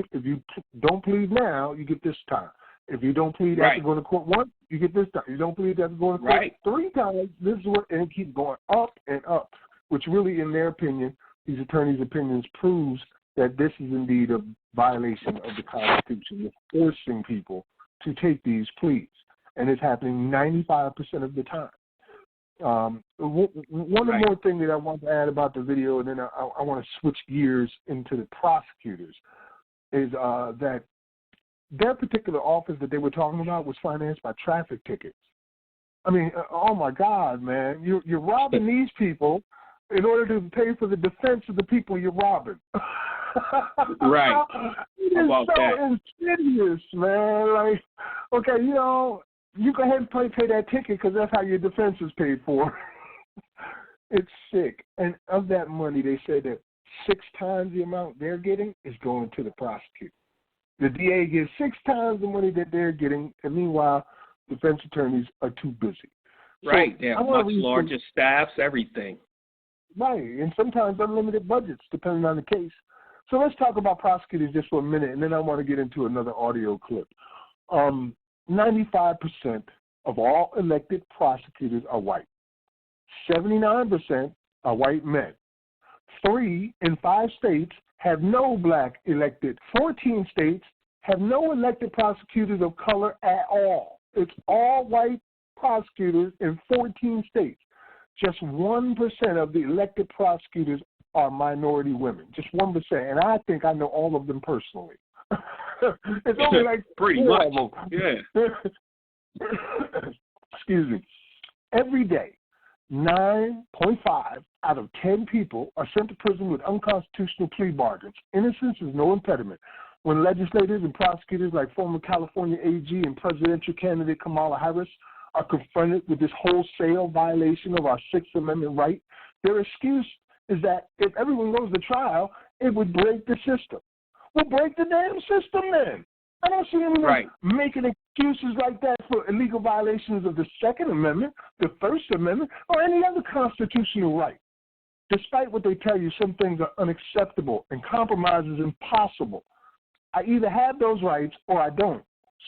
plead now, you get this time. If you don't plead after going to court once, you get this time. You don't plead after going to court 3 times, this is what, and it keeps going up and up, which really, in their opinion, these attorneys' opinions, proves that this is indeed a violation of the Constitution. You're forcing people to take these pleas, and it's happening 95% of the time. One more thing that I want to add about the video, and then I want to switch gears into the prosecutors, is that their particular office that they were talking about was financed by traffic tickets. I mean, oh my God, man, you're robbing these people in order to pay for the defense of the people you're robbing. Right. It is so insidious, man. Like, okay, you go ahead and pay that ticket because that's how your defense is paid for. It's sick. And of that money, they said that 6 times the amount they're getting is going to the prosecutor. The DA gives 6 times the money that they're getting, and meanwhile, defense attorneys are too busy. Right. They have much larger staffs, everything. Right, and sometimes unlimited budgets, depending on the case. So let's talk about prosecutors just for a minute, and then I want to get into another audio clip. 95% of all elected prosecutors are white. 79% are white men. 3 in 5 states have no black elected. 14 states have no elected prosecutors of color at all. It's all white prosecutors in 14 states. Just 1% of the elected prosecutors are minority women. Just 1%. And I think I know all of them personally. It's only like pretty much. Yeah. Excuse me. Every day, 9.5 out of 10 people are sent to prison with unconstitutional plea bargains. Innocence is no impediment. When legislators and prosecutors like former California AG and presidential candidate Kamala Harris are confronted with this wholesale violation of our Sixth Amendment right, their excuse is that if everyone goes to trial, it would break the system. Well, break the damn system then. I don't see anyone making excuses like that for illegal violations of the Second Amendment, the First Amendment, or any other constitutional right. Despite what they tell you, some things are unacceptable and compromise is impossible. I either have those rights or I don't.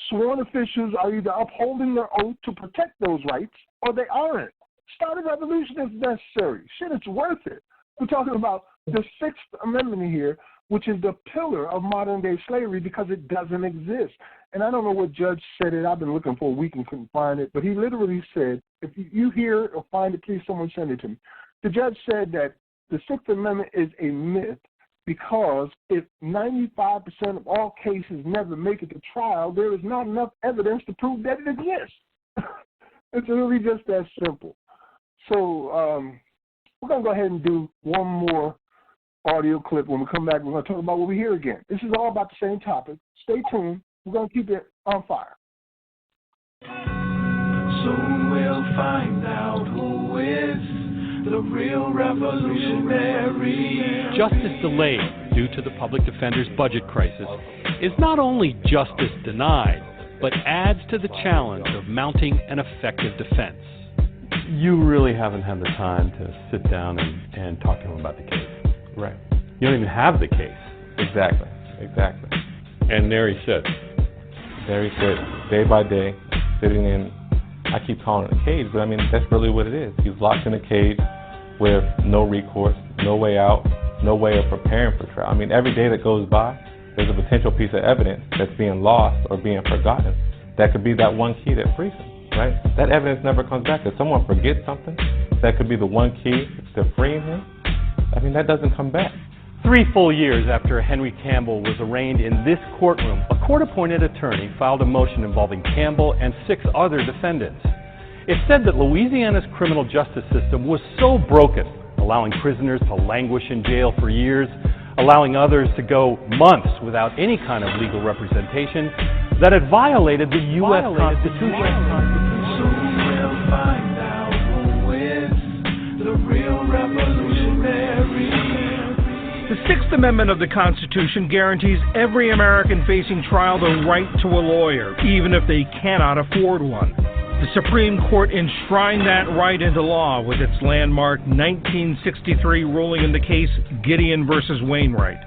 Sworn officials are either upholding their oath to protect those rights or they aren't. Start a revolution if necessary. Shit, it's worth it. We're talking about the Sixth Amendment here, which is the pillar of modern-day slavery because it doesn't exist. And I don't know what judge said it. I've been looking for a week and couldn't find it. But he literally said, if you hear it or find it, please someone send it to me. The judge said that the Sixth Amendment is a myth because if 95% of all cases never make it to trial, there is not enough evidence to prove that it exists. It's really just that simple. So we're going to go ahead and do one more audio clip. When we come back, we're going to talk about what we hear again. This is all about the same topic. Stay tuned. We're going to keep it on fire. Soon we'll find out who is the real revolutionary. Justice delayed due to the public defender's budget crisis is not only justice denied, but adds to the challenge of mounting an effective defense. you really haven't had the time to sit down and talk to him about the case. Right. You don't even have the case. Exactly. And there he sits. There he sits, day by day, sitting in, I keep calling it a cage, but I mean, that's really what it is. He's locked in a cage with no recourse, no way out, no way of preparing for trial. I mean, every day that goes by, there's a potential piece of evidence that's being lost or being forgotten. That could be that one key that frees him, right? That evidence never comes back. If someone forgets something, that could be the one key to freeing him. I mean, that doesn't come back. 3 full years after Henry Campbell was arraigned in this courtroom, a court-appointed attorney filed a motion involving Campbell and 6 other defendants. It said that Louisiana's criminal justice system was so broken, allowing prisoners to languish in jail for years, allowing others to go months without any kind of legal representation, that it violated the U.S. Constitution. So we'll find out who is the real revolutionary. The Sixth Amendment of the Constitution guarantees every American facing trial the right to a lawyer, even if they cannot afford one. The Supreme Court enshrined that right into law with its landmark 1963 ruling in the case Gideon versus Wainwright.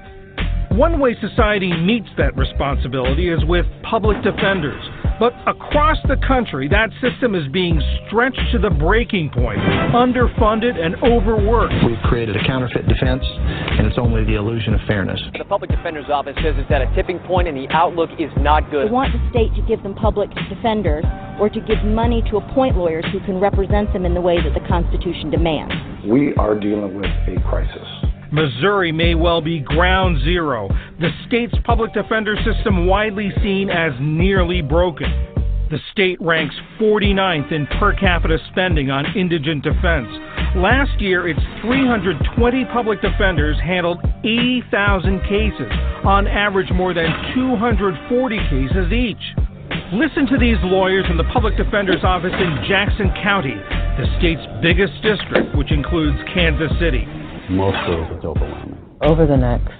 One way society meets that responsibility is with public defenders. But across the country, that system is being stretched to the breaking point, underfunded and overworked. We've created a counterfeit defense, and it's only the illusion of fairness. The Public Defender's Office says it's at a tipping point and the outlook is not good. They want the state to give them public defenders or to give money to appoint lawyers who can represent them in the way that the Constitution demands. We are dealing with a crisis. Missouri may well be ground zero, the state's public defender system widely seen as nearly broken. The state ranks 49th in per capita spending on indigent defense. Last year, its 320 public defenders handled 80,000 cases, on average more than 240 cases each. Listen to these lawyers in the public defender's office in Jackson County, the state's biggest district, which includes Kansas City. Most days it's overwhelming. Over the next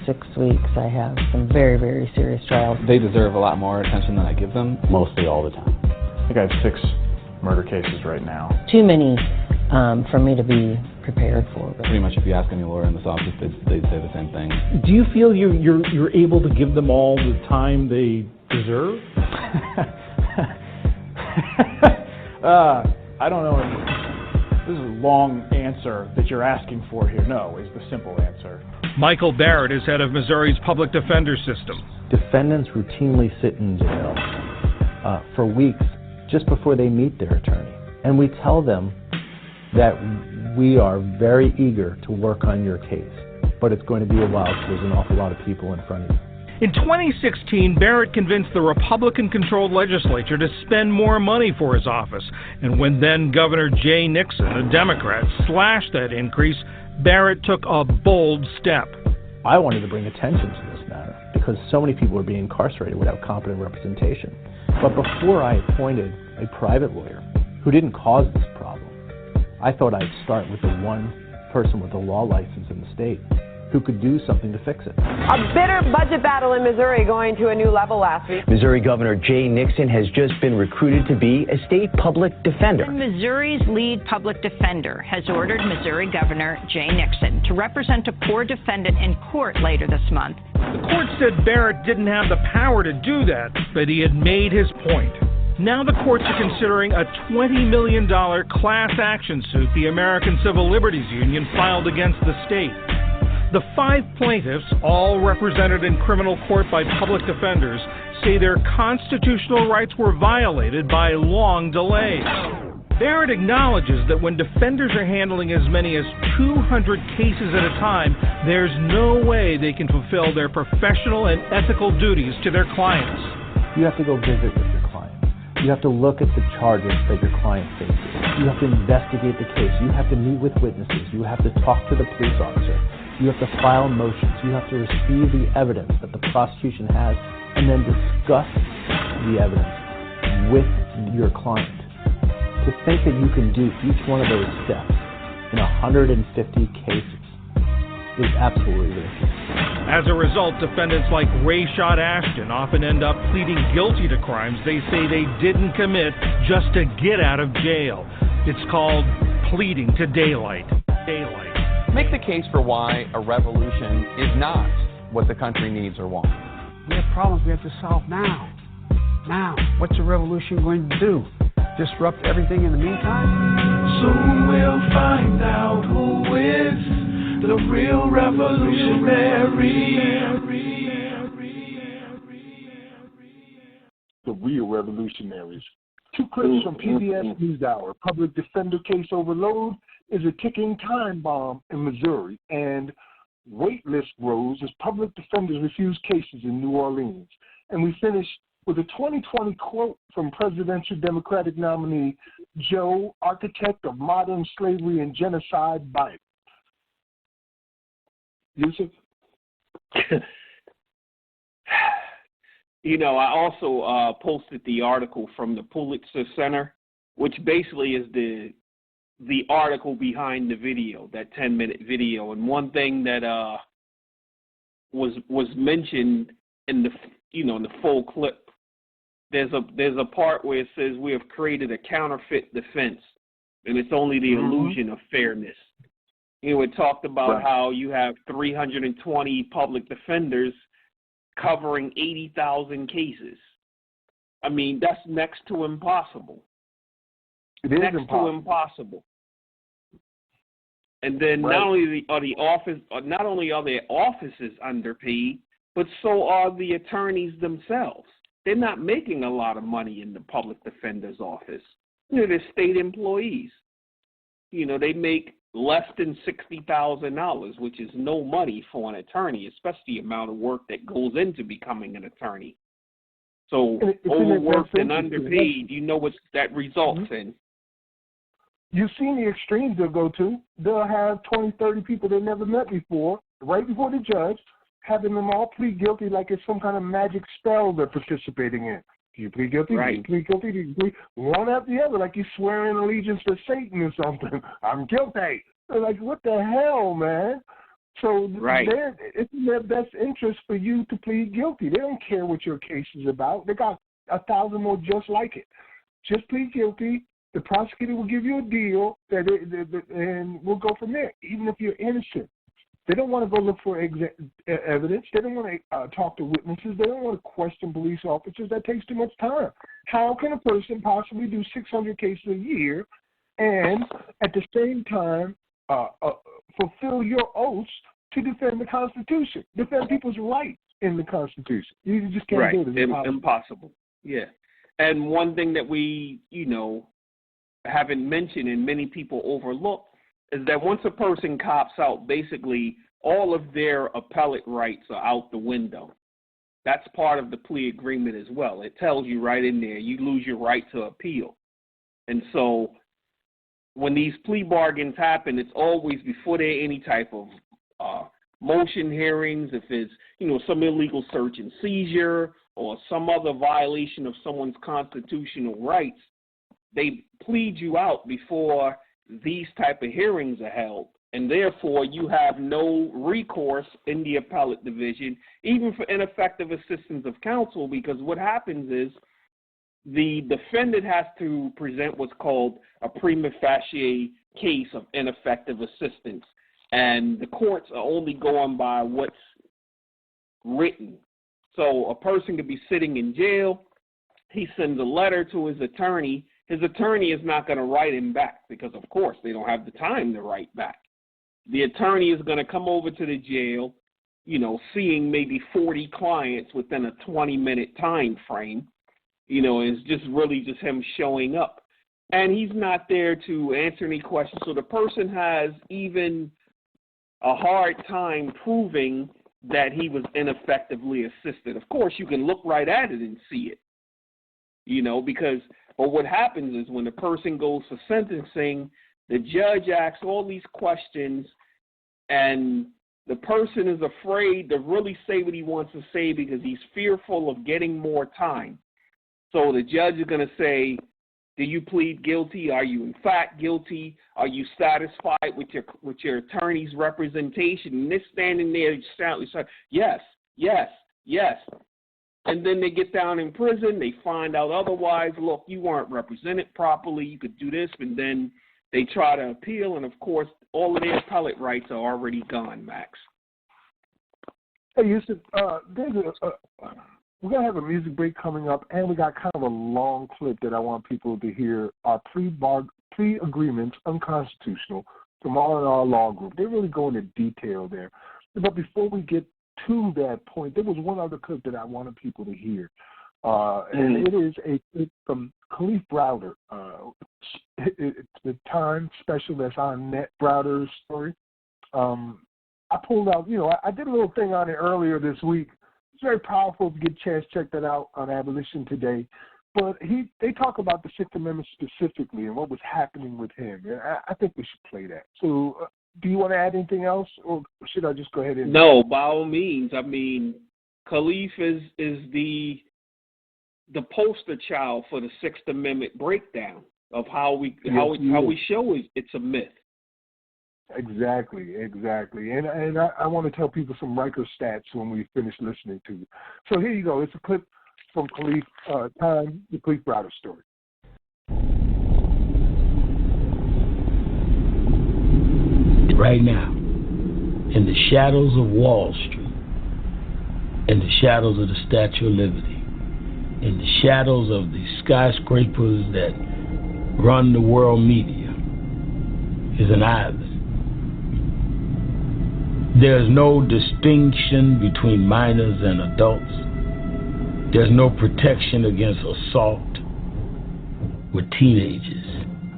6 weeks, I have some very, very serious trials. They deserve a lot more attention than I give them. Mostly all the time. I think I have 6 murder cases right now. Too many for me to be prepared for. Pretty much if you ask any lawyer in this office, they'd say the same thing. Do you feel you're able to give them all the time they deserve? I don't know. This is a long answer that you're asking for here. No, is the simple answer. Michael Barrett is head of Missouri's public defender system. Defendants routinely sit in jail for weeks just before they meet their attorney. And we tell them that we are very eager to work on your case, but it's going to be a while because there's an awful lot of people in front of you. In 2016, Barrett convinced the Republican-controlled legislature to spend more money for his office. And when then-Governor Jay Nixon, a Democrat, slashed that increase, Barrett took a bold step. I wanted to bring attention to this matter because so many people are being incarcerated without competent representation. But before I appointed a private lawyer who didn't cause this problem, I thought I'd start with the one person with a law license in the state who could do something to fix it. A bitter budget battle in Missouri going to a new level last week. Missouri Governor Jay Nixon has just been recruited to be a state public defender. Missouri's lead public defender has ordered Missouri Governor Jay Nixon to represent a poor defendant in court later this month. The court said Barrett didn't have the power to do that, but he had made his point. Now the courts are considering a $20 million class action suit the American Civil Liberties Union filed against the state. The 5 plaintiffs, all represented in criminal court by public defenders, say their constitutional rights were violated by long delays. Barrett acknowledges that when defenders are handling as many as 200 cases at a time, there's no way they can fulfill their professional and ethical duties to their clients. You have to go visit with your client. You have to look at the charges that your client faces. You have to investigate the case. You have to meet with witnesses. You have to talk to the police officer. You have to file motions. You have to receive the evidence that the prosecution has and then discuss the evidence with your client. To think that you can do each one of those steps in 150 cases is absolutely ridiculous. As a result, defendants like Rayshad Ashton often end up pleading guilty to crimes they say they didn't commit just to get out of jail. It's called pleading to daylight. Make the case for why a revolution is not what the country needs or wants. We have problems we have to solve now. Now, what's a revolution going to do? Disrupt everything in the meantime? Soon we'll find out who is the real revolutionary. The real revolutionaries. Two clips from PBS NewsHour. Public defender case overload is a ticking time bomb in Missouri, and wait list grows as public defenders refuse cases in New Orleans. And we finish with a 2020 quote from presidential Democratic nominee Joe, architect of modern slavery and genocide Biden. Yusuf? You know, I also posted the article from the Pulitzer Center, which basically is the article behind the video, that 10-minute video. And one thing that was mentioned in the in the full clip, there's a part where it says we have created a counterfeit defense, and it's only the illusion of fairness. It talked about how you have 320 public defenders covering 80,000 cases. I mean, that's next to impossible. It is next to impossible. And then not only are their offices underpaid, but so are the attorneys themselves. They're not making a lot of money in the public defender's office. They're state employees. They make less than $60,000, which is no money for an attorney, especially the amount of work that goes into becoming an attorney. So overworked and underpaid, you know what that results in. You've seen the extremes they'll go to. They'll have 20, 30 people they never met before, right before the judge, having them all plead guilty like it's some kind of magic spell they're participating in. Do you plead guilty? Right. Do you plead guilty? Do you plead? One after the other, like you swearing allegiance to Satan or something. I'm guilty. They're like, what the hell, man? So it's in their best interest for you to plead guilty. They don't care what your case is about. They got 1,000 more just like it. Just plead guilty. The prosecutor will give you a deal, and we'll go from there, even if you're innocent. They don't want to go look for evidence. They don't want to talk to witnesses. They don't want to question police officers. That takes too much time. How can a person possibly do 600 cases a year and at the same time fulfill your oaths to defend the Constitution, defend people's rights in the Constitution? You just can't do it. It's impossible. Yeah. And one thing that we, haven't mentioned and many people overlook is that once a person cops out, basically all of their appellate rights are out the window. That's part of the plea agreement as well. It tells you right in there you lose your right to appeal. And so when these plea bargains happen, it's always before there are any type of motion hearings, if it's, some illegal search and seizure or some other violation of someone's constitutional rights, they plead you out before these type of hearings are held, and therefore you have no recourse in the appellate division, even for ineffective assistance of counsel, because what happens is the defendant has to present what's called a prima facie case of ineffective assistance, and the courts are only going by what's written. So a person could be sitting in jail, he sends a letter to his attorney. His attorney is not going to write him back because, of course, they don't have the time to write back. The attorney is going to come over to the jail, seeing maybe 40 clients within a 20-minute time frame. It's just really just him showing up. And he's not there to answer any questions. So the person has even a hard time proving that he was ineffectively assisted. Of course, you can look right at it and see it, but what happens is when the person goes for sentencing, the judge asks all these questions, and the person is afraid to really say what he wants to say because he's fearful of getting more time. So the judge is going to say, do you plead guilty? Are you in fact guilty? Are you satisfied with your attorney's representation? And they're standing there, yes, yes, yes. And then they get down in prison, they find out otherwise. Look, you weren't represented properly, you could do this, and then they try to appeal, and of course, all of their appellate rights are already gone, Max. Hey, Yusuf, we're going to have a music break coming up, and we got kind of a long clip that I want people to hear. Our plea agreements unconstitutional from R&R Law Group. They really go into detail there. But before we get to that point, there was one other clip that I wanted people to hear. And it is a clip from Khalif Browder. It's the Time special that's on Net Browder's story. I pulled out, I did a little thing on it earlier this week. It's very powerful. If you get a chance, check that out on Abolition Today. But they talk about the Sixth Amendment specifically and what was happening with him. And I think we should play that. So do you want to add anything else, or should I just go ahead and... No, by all means. I mean, Khalif is the poster child for the Sixth Amendment breakdown of how we show it's a myth. Exactly. And I want to tell people some Riker stats when we finish listening to it. So here you go. It's a clip from Khalif Time, the Khalif Browder story. Right now, in the shadows of Wall Street, in the shadows of the Statue of Liberty, in the shadows of the skyscrapers that run the world media, is an island. There's no distinction between minors and adults. There's no protection against assault, where teenagers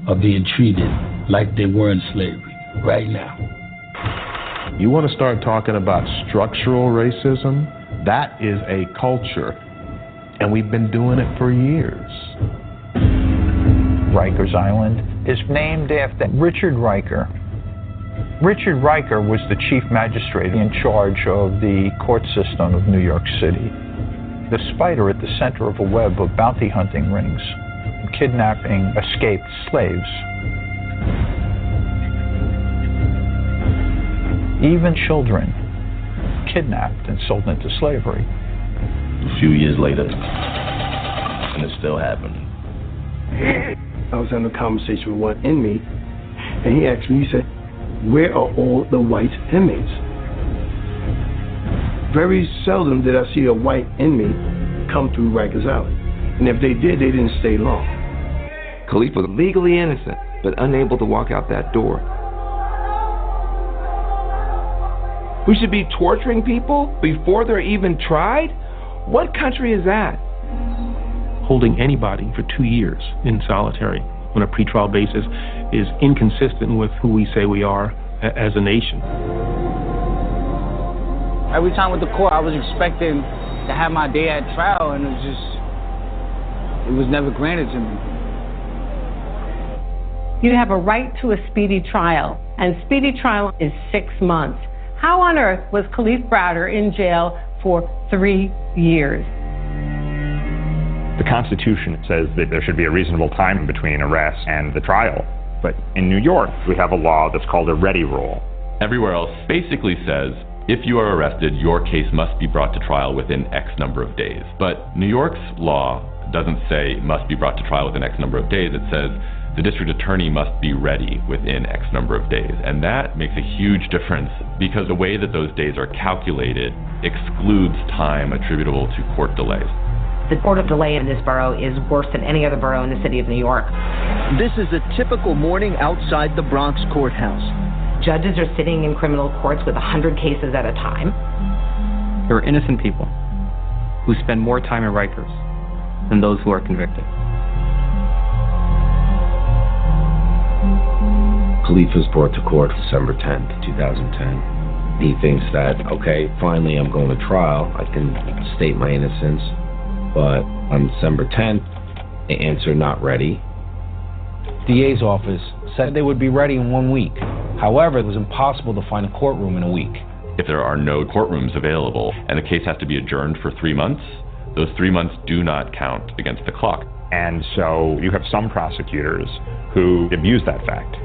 are being treated like they were in slavery right now. You want to start talking about structural racism? That is a culture, and we've been doing it for years. Rikers Island is named after Richard Riker. Richard Riker was the chief magistrate in charge of the court system of New York City. The spider at the center of a web of bounty hunting rings, kidnapping escaped slaves. Even children kidnapped and sold into slavery. A few years later, and it's still happening. I was having a conversation with one inmate, and he asked me, he said, "Where are all the white inmates?" Very seldom did I see a white inmate come through Rikers Island. And if they did, they didn't stay long. Khalif was legally innocent, but unable to walk out that door. We should be torturing people before they're even tried? What country is that? Holding anybody for 2 years in solitary on a pretrial basis is inconsistent with who we say we are as a nation. Every time with the court, I was expecting to have my day at trial, and it was never granted to me. You have a right to a speedy trial, and speedy trial is 6 months. How on earth was Khalif Browder in jail for 3 years? The Constitution says that there should be a reasonable time between arrest and the trial. But in New York, we have a law that's called a ready rule. Everywhere else basically says, if you are arrested, your case must be brought to trial within X number of days. But New York's law doesn't say must be brought to trial within X number of days. It says the district attorney must be ready within X number of days. And that makes a huge difference because the way that those days are calculated excludes time attributable to court delays. The court of delay in this borough is worse than any other borough in the city of New York. This is a typical morning outside the Bronx courthouse. Judges are sitting in criminal courts with 100 cases at a time. There are innocent people who spend more time in Rikers than those who are convicted. Khalif was brought to court December 10th, 2010. He thinks that, okay, finally I'm going to trial. I can state my innocence. But on December 10th, they answered not ready. DA's office said they would be ready in 1 week. However, it was impossible to find a courtroom in a week. If there are no courtrooms available and the case has to be adjourned for 3 months, those 3 months do not count against the clock. And so you have some prosecutors who abuse that fact.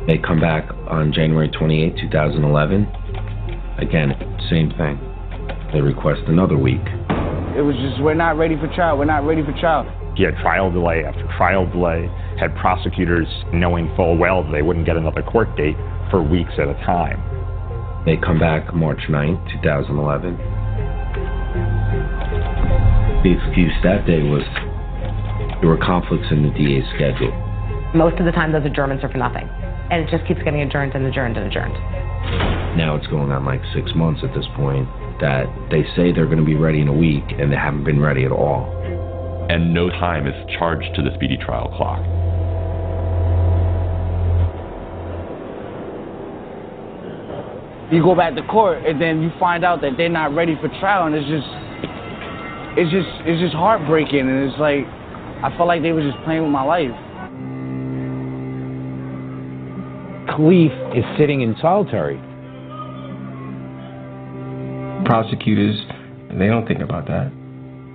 They come back on January 28, 2011. Again, same thing. They request another week. It was just, we're not ready for trial, we're not ready for trial. He had trial delay after trial delay, had prosecutors knowing full well that they wouldn't get another court date for weeks at a time. They come back March 9th, 2011. The excuse that day was there were conflicts in the DA's schedule. Most of the time, those adjournments are for nothing. And it just keeps getting adjourned and adjourned and adjourned. Now it's going on like 6 months at this point that they say they're going to be ready in a week, and they haven't been ready at all. And no time is charged to the speedy trial clock. You go back to court, and then you find out that they're not ready for trial, and it's just heartbreaking, and it's like, I felt like they were just playing with my life. Khalif is sitting in solitary. Prosecutors, they don't think about that.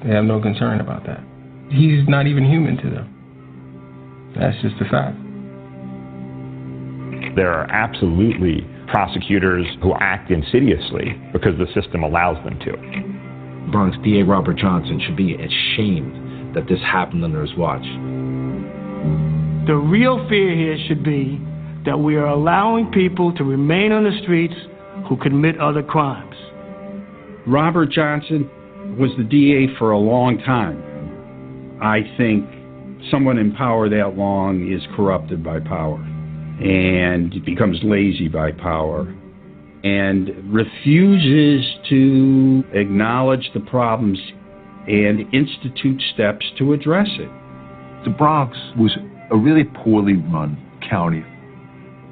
They have no concern about that. He's not even human to them. That's just a fact. There are absolutely prosecutors who act insidiously because the system allows them to. Bronx DA Robert Johnson should be ashamed that this happened under his watch. The real fear here should be that we are allowing people to remain on the streets who commit other crimes. Robert Johnson was the DA for a long time. I think someone in power that long is corrupted by power and becomes lazy by power and refuses to acknowledge the problems and institute steps to address it. The Bronx was a really poorly run county.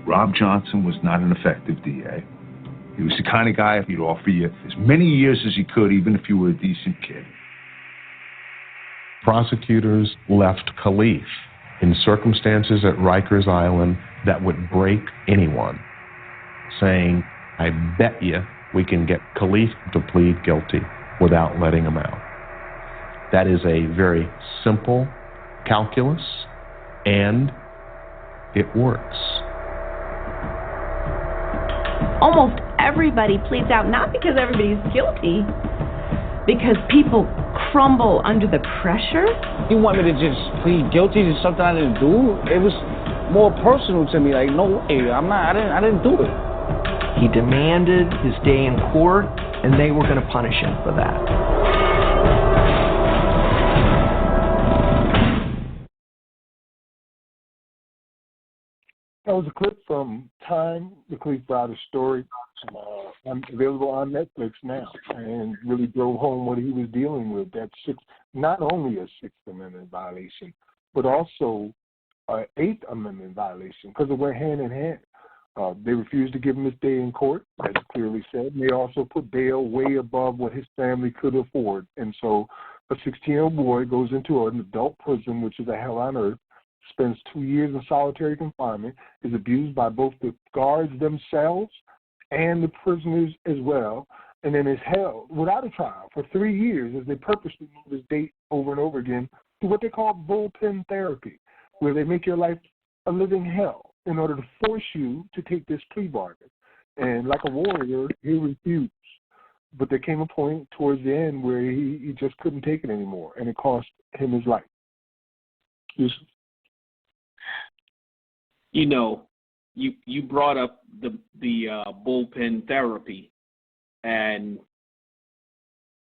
Rob Johnson was not an effective DA. He was the kind of guy he'd offer you as many years as he could, even if you were a decent kid. Prosecutors left Khalif in circumstances at Rikers Island that would break anyone, saying, I bet you we can get Khalif to plead guilty without letting him out. That is a very simple calculus, and it works. Almost everybody pleads out, not because everybody's guilty, because people crumble under the pressure. You want me to just plead guilty to something I didn't do? It was more personal to me. Like, no way, I didn't do it. He demanded his day in court, and they were going to punish him for that. That was a clip from Time, the Khalif Browder story, available on Netflix now, and really drove home what he was dealing with. That's not only a Sixth Amendment violation, but also an Eighth Amendment violation, because it went hand in hand. They refused to give him his day in court, as clearly said, and they also put bail way above what his family could afford. And so a 16-year-old boy goes into an adult prison, which is a hell on earth, spends 2 years in solitary confinement, is abused by both the guards themselves and the prisoners as well, and then is held without a trial for 3 years as they purposely move his date over and over again to what they call bullpen therapy, where they make your life a living hell in order to force you to take this plea bargain. And like a warrior, he refused. But there came a point towards the end where he just couldn't take it anymore, and it cost him his life. You know, you brought up the bullpen therapy, and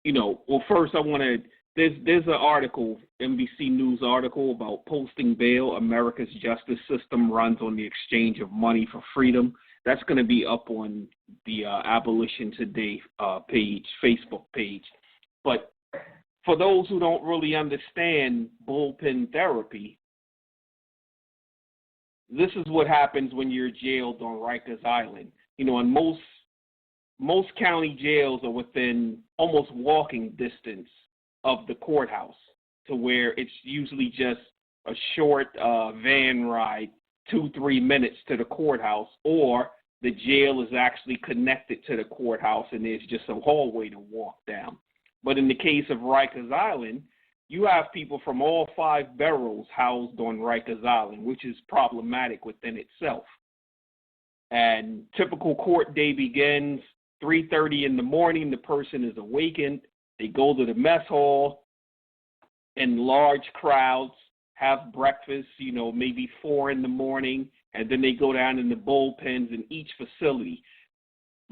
well, first I want to. There's an article, NBC News article about posting bail. America's justice system runs on the exchange of money for freedom. That's going to be up on the Abolition Today page, Facebook page. But for those who don't really understand bullpen therapy, this is what happens when you're jailed on Rikers Island. And most county jails are within almost walking distance of the courthouse, to where it's usually just a short van ride, 2-3 minutes to the courthouse, or the jail is actually connected to the courthouse and there's just a hallway to walk down. But in the case of Rikers Island, you have people from all 5 boroughs housed on Rikers Island, which is problematic within itself. And typical court day begins 3:30 in the morning. The person is awakened They go to the mess hall in large crowds, have breakfast, maybe 4 in the morning, and then they go down in the bullpens in each facility.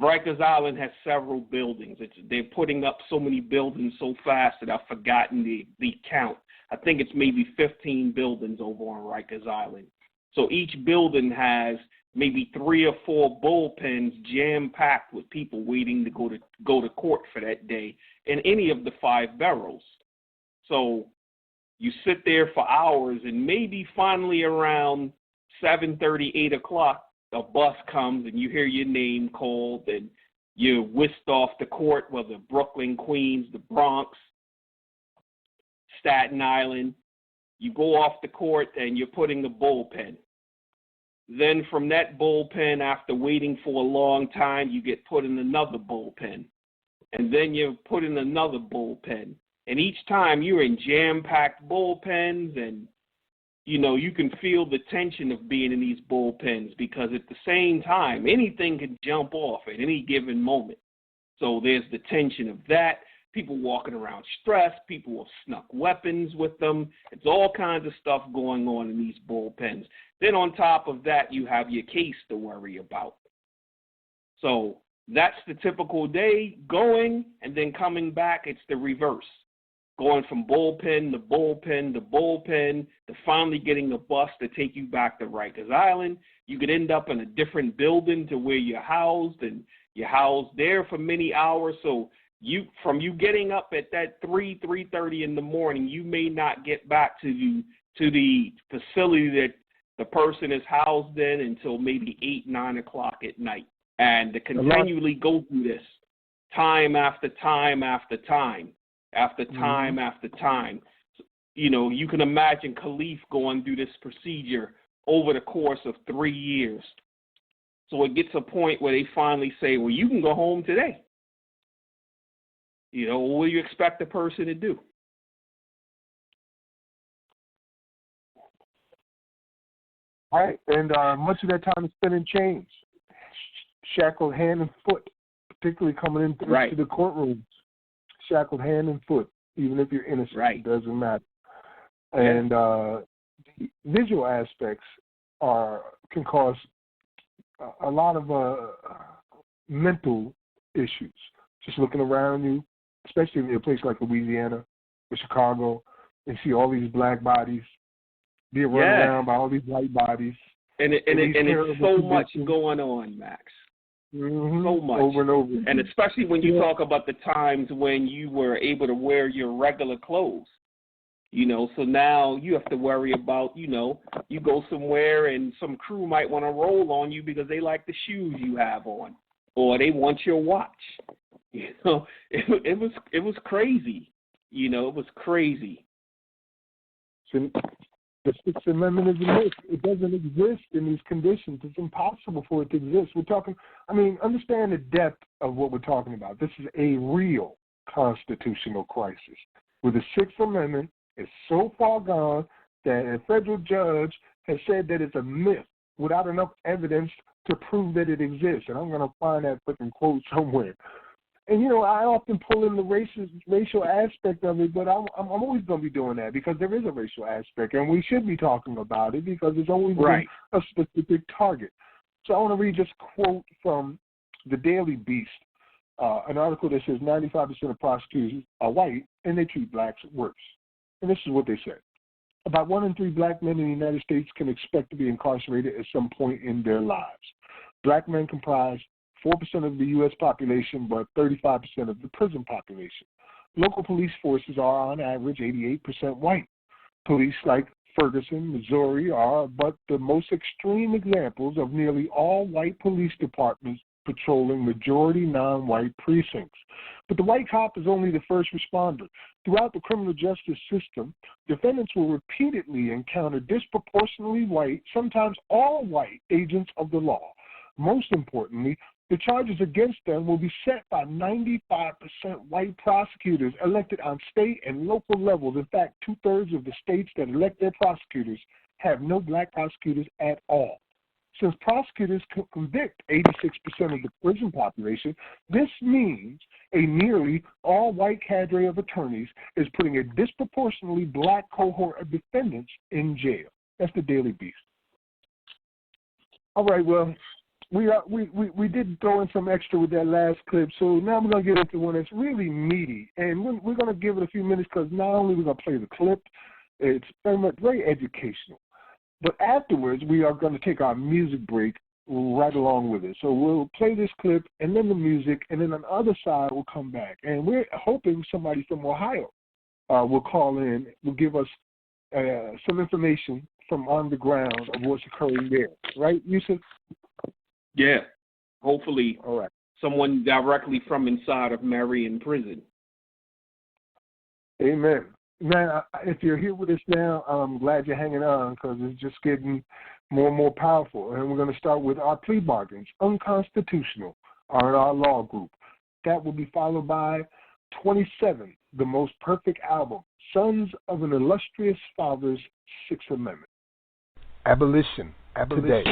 Rikers Island has several buildings. They're putting up so many buildings so fast that I've forgotten the count. I think it's maybe 15 buildings over on Rikers Island. So each building has maybe 3 or 4 bullpens jam-packed with people waiting to go to court for that day in any of the 5 boroughs. So you sit there for hours, and maybe finally around 7:30, 8 o'clock, a bus comes and you hear your name called and you're whisked off to court, whether Brooklyn, Queens, the Bronx, Staten Island. You go off to court and you're put in the bullpen. Then from that bullpen, after waiting for a long time, you get put in another bullpen. And then you're put in another bullpen. And each time you're in jam-packed bullpens, and, you can feel the tension of being in these bullpens, because at the same time, anything can jump off at any given moment. So there's the tension of that. People walking around stressed. People have snuck weapons with them. It's all kinds of stuff going on in these bullpens. Then on top of that, you have your case to worry about. So that's the typical day, going and then coming back. It's the reverse. Going from bullpen to bullpen to bullpen to finally getting a bus to take you back to Rikers Island. You could end up in a different building to where you're housed, and you're housed there for many hours. So you getting up at that 3:30 in the morning, you may not get back to the facility that the person is housed in until maybe 8, 9 o'clock at night. And to continually go through this time after time after time. After time after time. You can imagine Khalif going through this procedure over the course of 3 years. So it gets a point where they finally say, well, you can go home today. What do you expect the person to do? Right, and much of that time is spent in chains, shackled hand and foot, particularly coming into the courtrooms. Shackled hand and foot, even if you're innocent, it doesn't matter. And the visual aspects can cause a lot of mental issues. Just looking around you, especially in a place like Louisiana or Chicago, and see all these black bodies being run around by all these white bodies. And it's so much going on, Max. So much. Over and over. And especially when you talk about the times when you were able to wear your regular clothes. So now you have to worry about, you go somewhere and some crew might want to roll on you because they like the shoes you have on, or they want your watch. It was crazy. It was crazy. So the Sixth Amendment is a myth. It doesn't exist in these conditions. It's impossible for it to exist. Understand the depth of what we're talking about. This is a real constitutional crisis, where the Sixth Amendment is so far gone that a federal judge has said that it's a myth without enough evidence to prove that it exists. And I'm going to find that fucking quote somewhere. And, I often pull in the racial aspect of it, but I'm always going to be doing that, because there is a racial aspect, and we should be talking about it, because it's always been a specific target. So I want to read just a quote from the Daily Beast, an article that says 95% of prosecutors are white, and they treat blacks worse. And this is what they said. About 1 in 3 black men in the United States can expect to be incarcerated at some point in their lives. Black men comprise 4% of the U.S. population, but 35% of the prison population. Local police forces are, on average, 88% white. Police like Ferguson, Missouri are but the most extreme examples of nearly all white police departments patrolling majority non-white precincts. But the white cop is only the first responder. Throughout the criminal justice system, defendants will repeatedly encounter disproportionately white, sometimes all white, agents of the law. Most importantly, the charges against them will be set by 95% white prosecutors elected on state and local levels. In fact, 2/3 of the states that elect their prosecutors have no black prosecutors at all. Since prosecutors convict 86% of the prison population, this means a nearly all-white cadre of attorneys is putting a disproportionately black cohort of defendants in jail. That's the Daily Beast. All right, well, we did throw in some extra with that last clip, so now we're going to get into one that's really meaty, and we're going to give it a few minutes because not only we're going to play the clip, it's very educational. But afterwards, we are going to take our music break right along with it. So we'll play this clip and then the music, and then on the other side, we'll come back. And we're hoping somebody from Ohio will call in, will give us some information from on the ground of what's occurring there. Right, Yusuf? Yeah. Hopefully, all right, someone directly from inside of Marion Prison. Amen. Man, if you're here with us now, I'm glad you're hanging on because it's just getting more and more powerful. And we're going to start with our plea bargains, unconstitutional, are in our law group. That will be followed by 27, the most perfect album, Sons of an Illustrious Father's Sixth Amendment. Abolition. Today.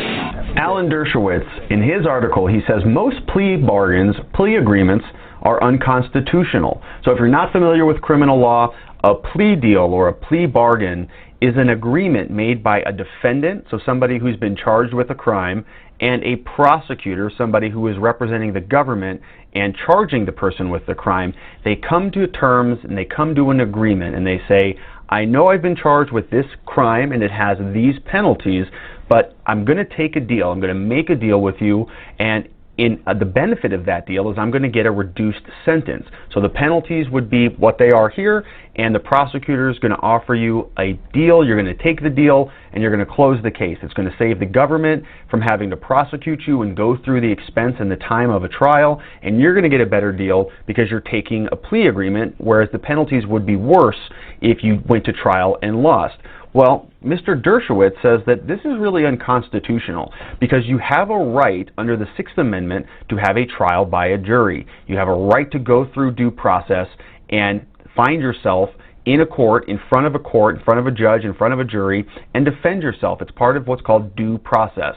Alan Dershowitz, in his article, he says most plea bargains, plea agreements, are unconstitutional. So if you're not familiar with criminal law, a plea deal or a plea bargain is an agreement made by a defendant, so somebody who's been charged with a crime, and a prosecutor, somebody who is representing the government and charging the person with the crime. They come to terms and they come to an agreement and they say, I know I've been charged with this crime and it has these penalties, but I'm going to take a deal. I'm going to make a deal with you, and the benefit of that deal is I'm going to get a reduced sentence. So the penalties would be what they are here, and the prosecutor is going to offer you a deal. You're going to take the deal, and you're going to close the case. It's going to save the government from having to prosecute you and go through the expense and the time of a trial, and you're going to get a better deal because you're taking a plea agreement, whereas the penalties would be worse if you went to trial and lost. Well, Mr. Dershowitz says that this is really unconstitutional because you have a right under the Sixth Amendment to have a trial by a jury. You have a right to go through due process and find yourself in a court, in front of a judge, in front of a jury, and defend yourself. It's part of what's called due process.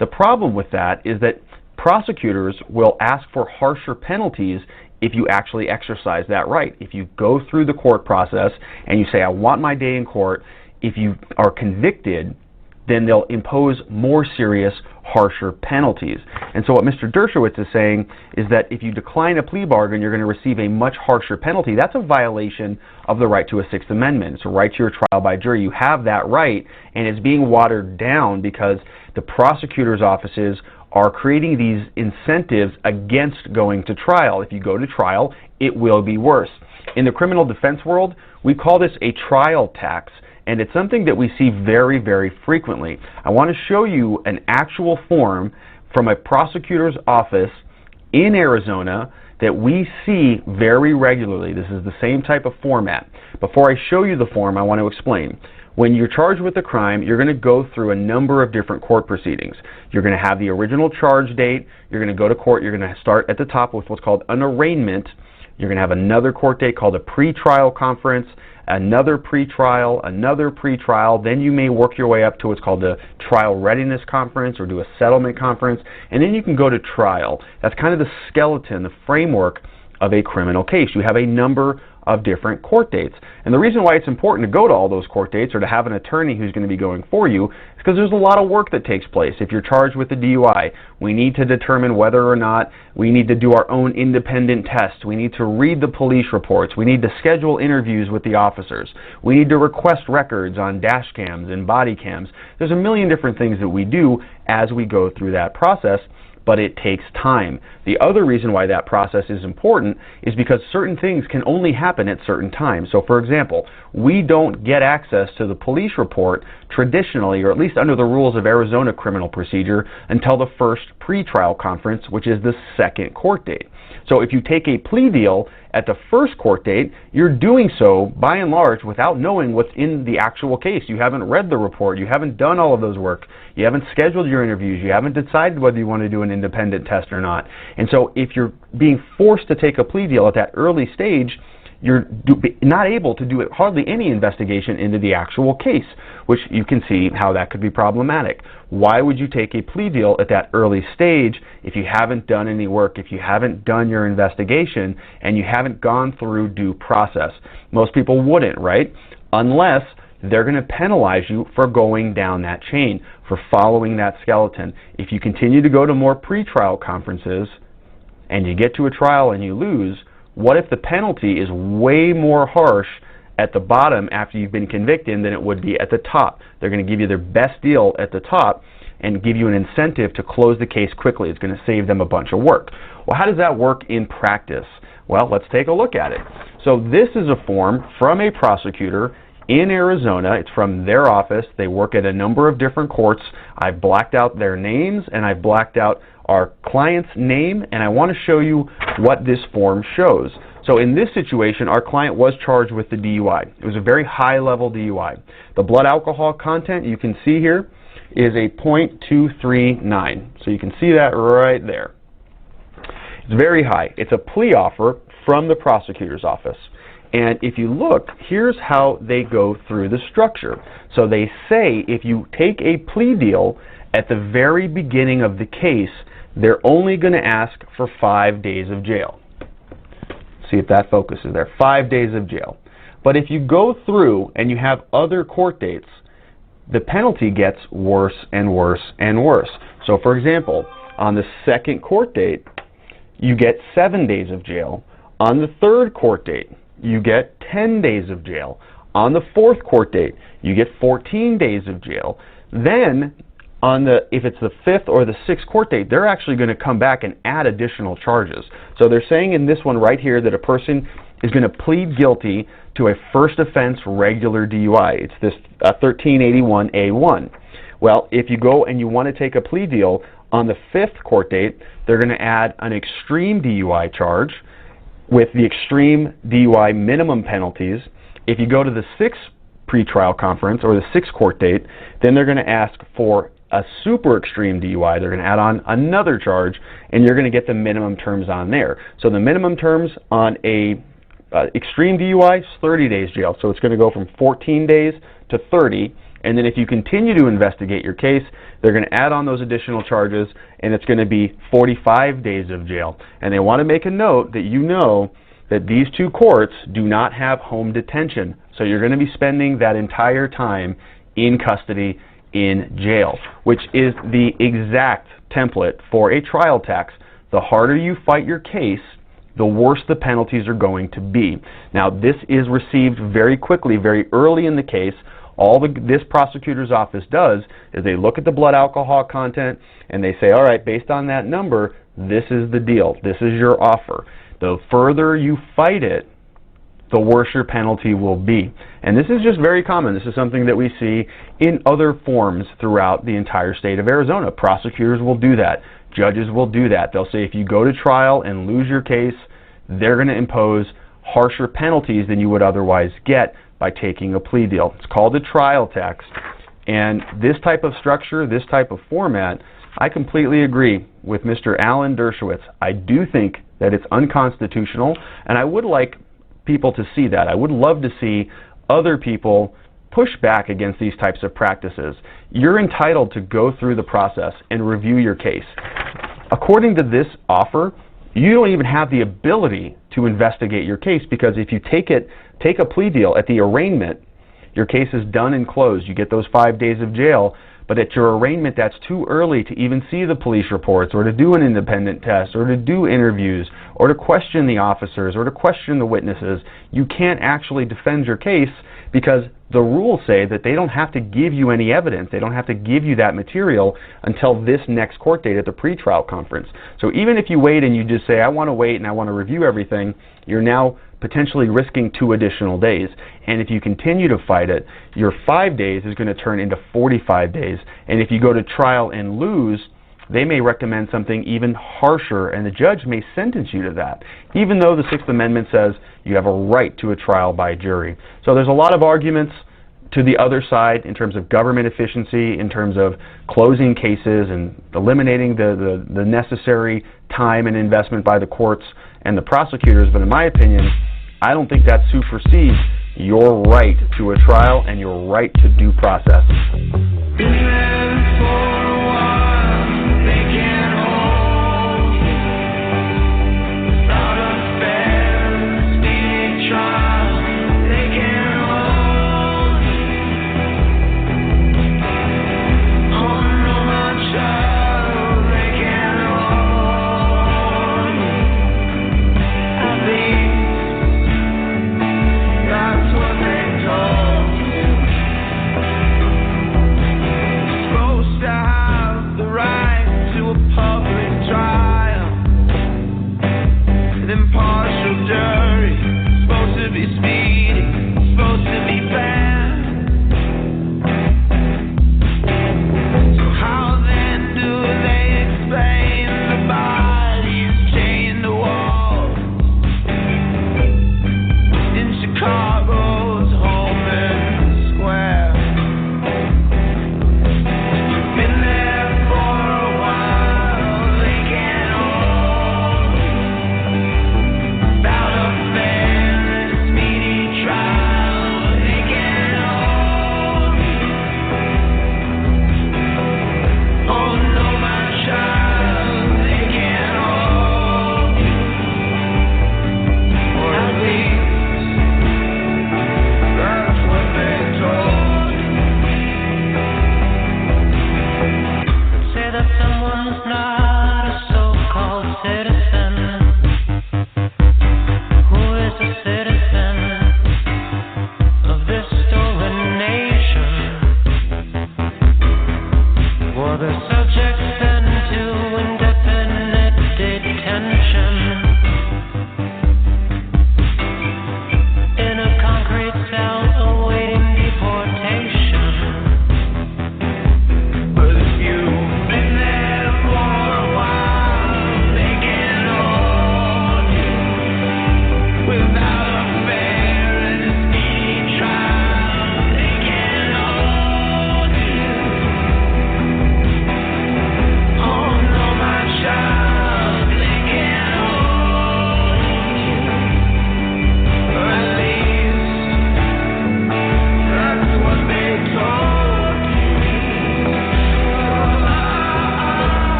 The problem with that is that prosecutors will ask for harsher penalties if you actually exercise that right. If you go through the court process and you say, I want my day in court, if you are convicted, then they'll impose more serious, harsher penalties. And so what Mr. Dershowitz is saying is that if you decline a plea bargain, you're going to receive a much harsher penalty. That's a violation of the right to a Sixth Amendment. It's a right to your trial by jury. You have that right, and it's being watered down because the prosecutor's offices are creating these incentives against going to trial. If you go to trial, it will be worse. In the criminal defense world, we call this a trial tax. And it's something that we see very, very frequently. I want to show you an actual form from a prosecutor's office in Arizona that we see very regularly. This is the same type of format. Before I show you the form, I want to explain. When you're charged with a crime, you're going to go through a number of different court proceedings. You're going to have the original charge date. You're going to go to court. You're going to start at the top with what's called an arraignment. You're going to have another court date called a pretrial conference, another pretrial, then you may work your way up to what's called a trial readiness conference or do a settlement conference, and then you can go to trial. That's kind of the skeleton, the framework of a criminal case. You have a number of different court dates. And the reason why it's important to go to all those court dates or to have an attorney who's going to be going for you is because there's a lot of work that takes place. If you're charged with a DUI, we need to determine whether or not we need to do our own independent test. We need to read the police reports. We need to schedule interviews with the officers. We need to request records on dash cams and body cams. There's a million different things that we do as we go through that process, but it takes time. The other reason why that process is important is because certain things can only happen at certain times. So for example, we don't get access to the police report traditionally, or at least under the rules of Arizona criminal procedure, until the first pretrial conference, which is the second court date. So if you take a plea deal at the first court date, you're doing so, by and large, without knowing what's in the actual case. You haven't read the report. You haven't done all of those work. You haven't scheduled your interviews. You haven't decided whether you want to do an independent test or not. And so if you're being forced to take a plea deal at that early stage, you're not able to do hardly any investigation into the actual case, which you can see how that could be problematic. Why would you take a plea deal at that early stage if you haven't done any work, if you haven't done your investigation, and you haven't gone through due process? Most people wouldn't, right? Unless they're going to penalize you for going down that chain, for following that skeleton. If you continue to go to more pretrial conferences and you get to a trial and you lose, what if the penalty is way more harsh at the bottom after you've been convicted than it would be at the top? They're going to give you their best deal at the top and give you an incentive to close the case quickly. It's going to save them a bunch of work. Well, how does that work in practice? Well, let's take a look at it. So this is a form from a prosecutor in Arizona. It's from their office. They work at a number of different courts. I've blacked out their names and I've blacked out our client's name, and I want to show you what this form shows. So in this situation, our client was charged with the DUI. It was a very high-level DUI. The blood alcohol content you can see here is a .239. So you can see that right there. It's very high. It's a plea offer from the prosecutor's office. And if you look, here's how they go through the structure. So they say if you take a plea deal at the very beginning of the case, they're only going to ask for 5 days of jail. See if that focuses there. 5 days of jail. But if you go through and you have other court dates, the penalty gets worse and worse and worse. So for example, on the second court date, you get 7 days of jail. On the third court date, you get 10 days of jail. On the fourth court date, you get 14 days of jail. Then, if it's the fifth or the sixth court date, they're actually going to come back and add additional charges. So they're saying in this one right here that a person is going to plead guilty to a first offense regular DUI. It's this 1381A1. Well, if you go and you want to take a plea deal on the fifth court date, they're going to add an extreme DUI charge with the extreme DUI minimum penalties. If you go to the sixth pretrial conference or the sixth court date, then they're going to ask for a super extreme DUI. They're going to add on another charge, and you're going to get the minimum terms on there. So the minimum terms on a extreme DUI is 30 days jail. So it's going to go from 14 days to 30. And then if you continue to investigate your case, they're going to add on those additional charges, and it's going to be 45 days of jail. And they want to make a note that you know that these two courts do not have home detention. So you're going to be spending that entire time in custody in jail, which is the exact template for a trial tax. The harder you fight your case, the worse the penalties are going to be. Now, this is received very quickly, very early in the case. All this prosecutor's office does is they look at the blood alcohol content and they say, all right, based on that number, this is the deal. This is your offer. The further you fight it, the worse your penalty will be. And this is just very common. This is something that we see in other forms throughout the entire state of Arizona. Prosecutors will do that. Judges will do that. They'll say if you go to trial and lose your case, they're going to impose harsher penalties than you would otherwise get by taking a plea deal. It's called a trial tax. And this type of structure, this type of format, I completely agree with Mr. Alan Dershowitz. I do think that it's unconstitutional, and I would like people to see that. I would love to see other people push back against these types of practices. You're entitled to go through the process and review your case. According to this offer, you don't even have the ability to investigate your case, because if you take a plea deal at the arraignment, your case is done and closed. You get those 5 days of jail, but at your arraignment, that's too early to even see the police reports or to do an independent test or to do interviews or to question the officers or to question the witnesses. You can't actually defend your case because the rules say that they don't have to give you any evidence. They don't have to give you that material until this next court date at the pretrial conference. So even if you wait and you just say, I want to wait and I want to review everything, you're now potentially risking 2 additional days. And if you continue to fight it, your 5 days is going to turn into 45 days. And if you go to trial and lose, they may recommend something even harsher, and the judge may sentence you to that, even though the Sixth Amendment says you have a right to a trial by jury. So there's a lot of arguments to the other side in terms of government efficiency, in terms of closing cases and eliminating the necessary time and investment by the courts and the prosecutors. But in my opinion, I don't think that supersedes your right to a trial and your right to due process.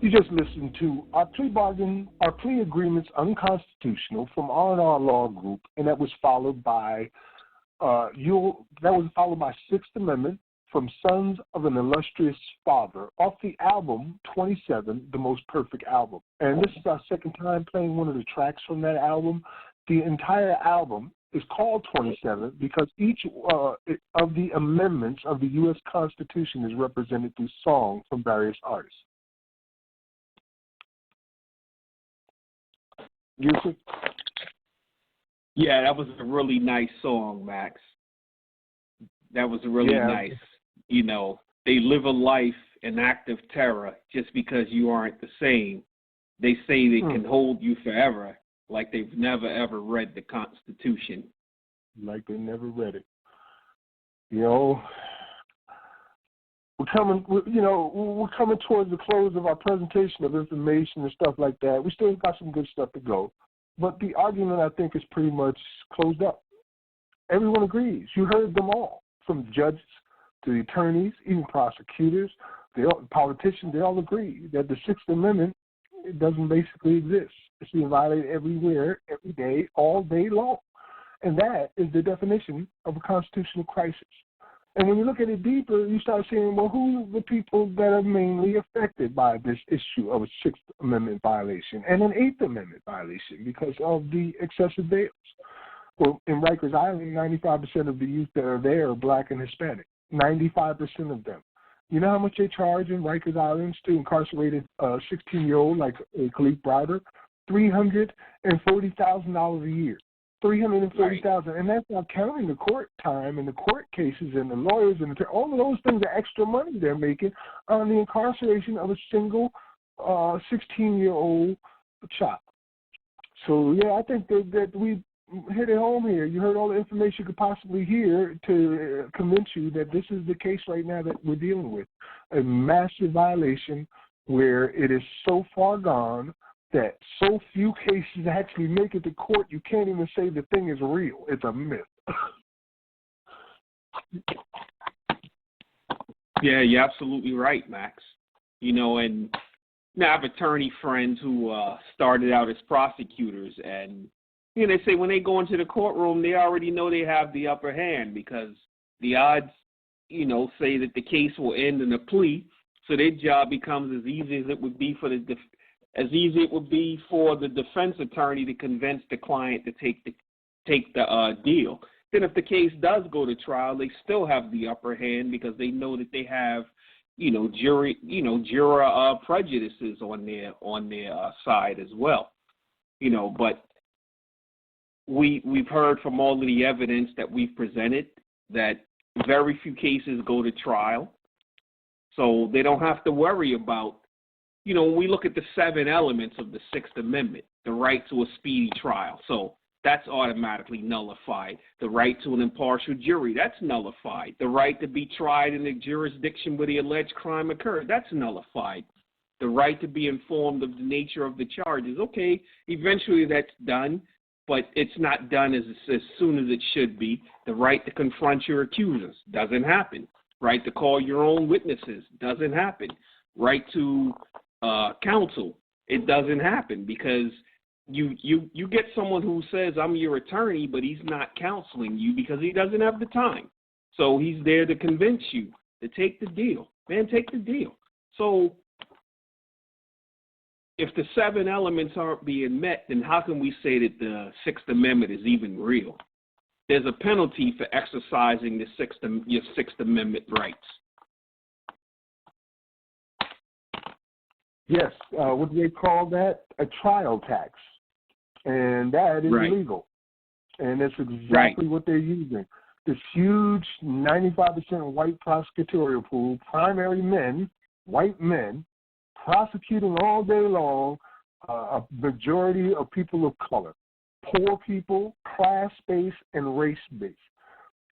You just listened to Our Plea Agreements Unconstitutional from R&R Law Group, and that was followed by Sixth Amendment from Sons of an Illustrious Father off the album 27, The Most Perfect Album. And this is our second time playing one of the tracks from that album. The entire album is called 27 because each of the amendments of the U.S. Constitution is represented through songs from various artists. Yeah, that was a really nice song, Max. That was really Yeah. nice. You know, they live a life in active terror just because you aren't the same. They say they can hold you forever, like they've never, ever read the Constitution. Like they never read it. You know, we're coming towards the close of our presentation of information and stuff like that. We still got some good stuff to go. But the argument, I think, is pretty much closed up. Everyone agrees. You heard them all, from the judges to the attorneys, even prosecutors, politicians. They all agree that the Sixth Amendment, it doesn't basically exist. It's being violated everywhere, every day, all day long. And that is the definition of a constitutional crisis. And when you look at it deeper, you start saying, well, who are the people that are mainly affected by this issue of a Sixth Amendment violation and an Eighth Amendment violation because of the excessive bails? Well, in Rikers Island, 95% of the youth that are there are black and Hispanic. 95% of them. You know how much they charge in Rikers Island to incarcerated 16-year-old like Khalif Browder? $340,000 a year. $340,000, and that's not counting the court time and the court cases and the lawyers and all of those things. The extra money they're making on the incarceration of a single 16-year-old child. So yeah, I think that we hit it home here. You heard all the information you could possibly hear to convince you that this is the case right now that we're dealing with, a massive violation where it is so far gone that so few cases actually make it to court, you can't even say the thing is real. It's a myth. Yeah, you're absolutely right, Max. You know, and I have attorney friends who started out as prosecutors, and you know, they say when they go into the courtroom, they already know they have the upper hand because the odds, you know, say that the case will end in a plea, so their job becomes as easy as it would be for the defense attorney to convince the client to take the deal. Then if the case does go to trial, they still have the upper hand because they know that they have, juror prejudices on their side as well. But we've heard from all of the evidence that we've presented that very few cases go to trial, so they don't have to worry about. When we look at the 7 elements of the Sixth Amendment, the right to a speedy trial, so that's automatically nullified. The right to an impartial jury, that's nullified. The right to be tried in the jurisdiction where the alleged crime occurred, that's nullified. The right to be informed of the nature of the charges, okay, eventually that's done, but it's not done as soon as it should be. The right to confront your accusers, doesn't happen. Right to call your own witnesses, doesn't happen. Right to counsel, it doesn't happen because you get someone who says, I'm your attorney, but he's not counseling you because he doesn't have the time. So he's there to convince you to take the deal. Man, take the deal. So if the 7 elements aren't being met, then how can we say that the Sixth Amendment is even real? There's a penalty for exercising your Sixth Amendment rights. Yes, what do they call that? A trial tax. And that is illegal. And that's exactly what they're using. This huge 95% white prosecutorial pool, primary men, white men, prosecuting all day long a majority of people of color, poor people, class-based, and race-based,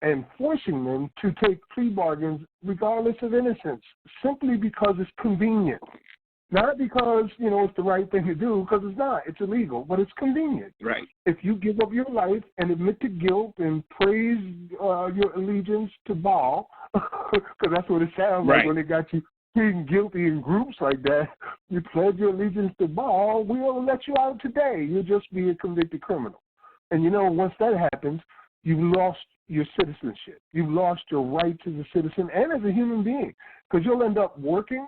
and forcing them to take plea bargains regardless of innocence, simply because it's convenient. Not because, it's the right thing to do, because it's not. It's illegal, but it's convenient. Right. If you give up your life and admit to guilt and praise your allegiance to Baal, because that's what it sounds like when they got you pleading guilty in groups like that, you pledge your allegiance to Baal, we'll let you out today. You'll just be a convicted criminal. And once that happens, you've lost your citizenship. You've lost your rights as a citizen and as a human being, because you'll end up working,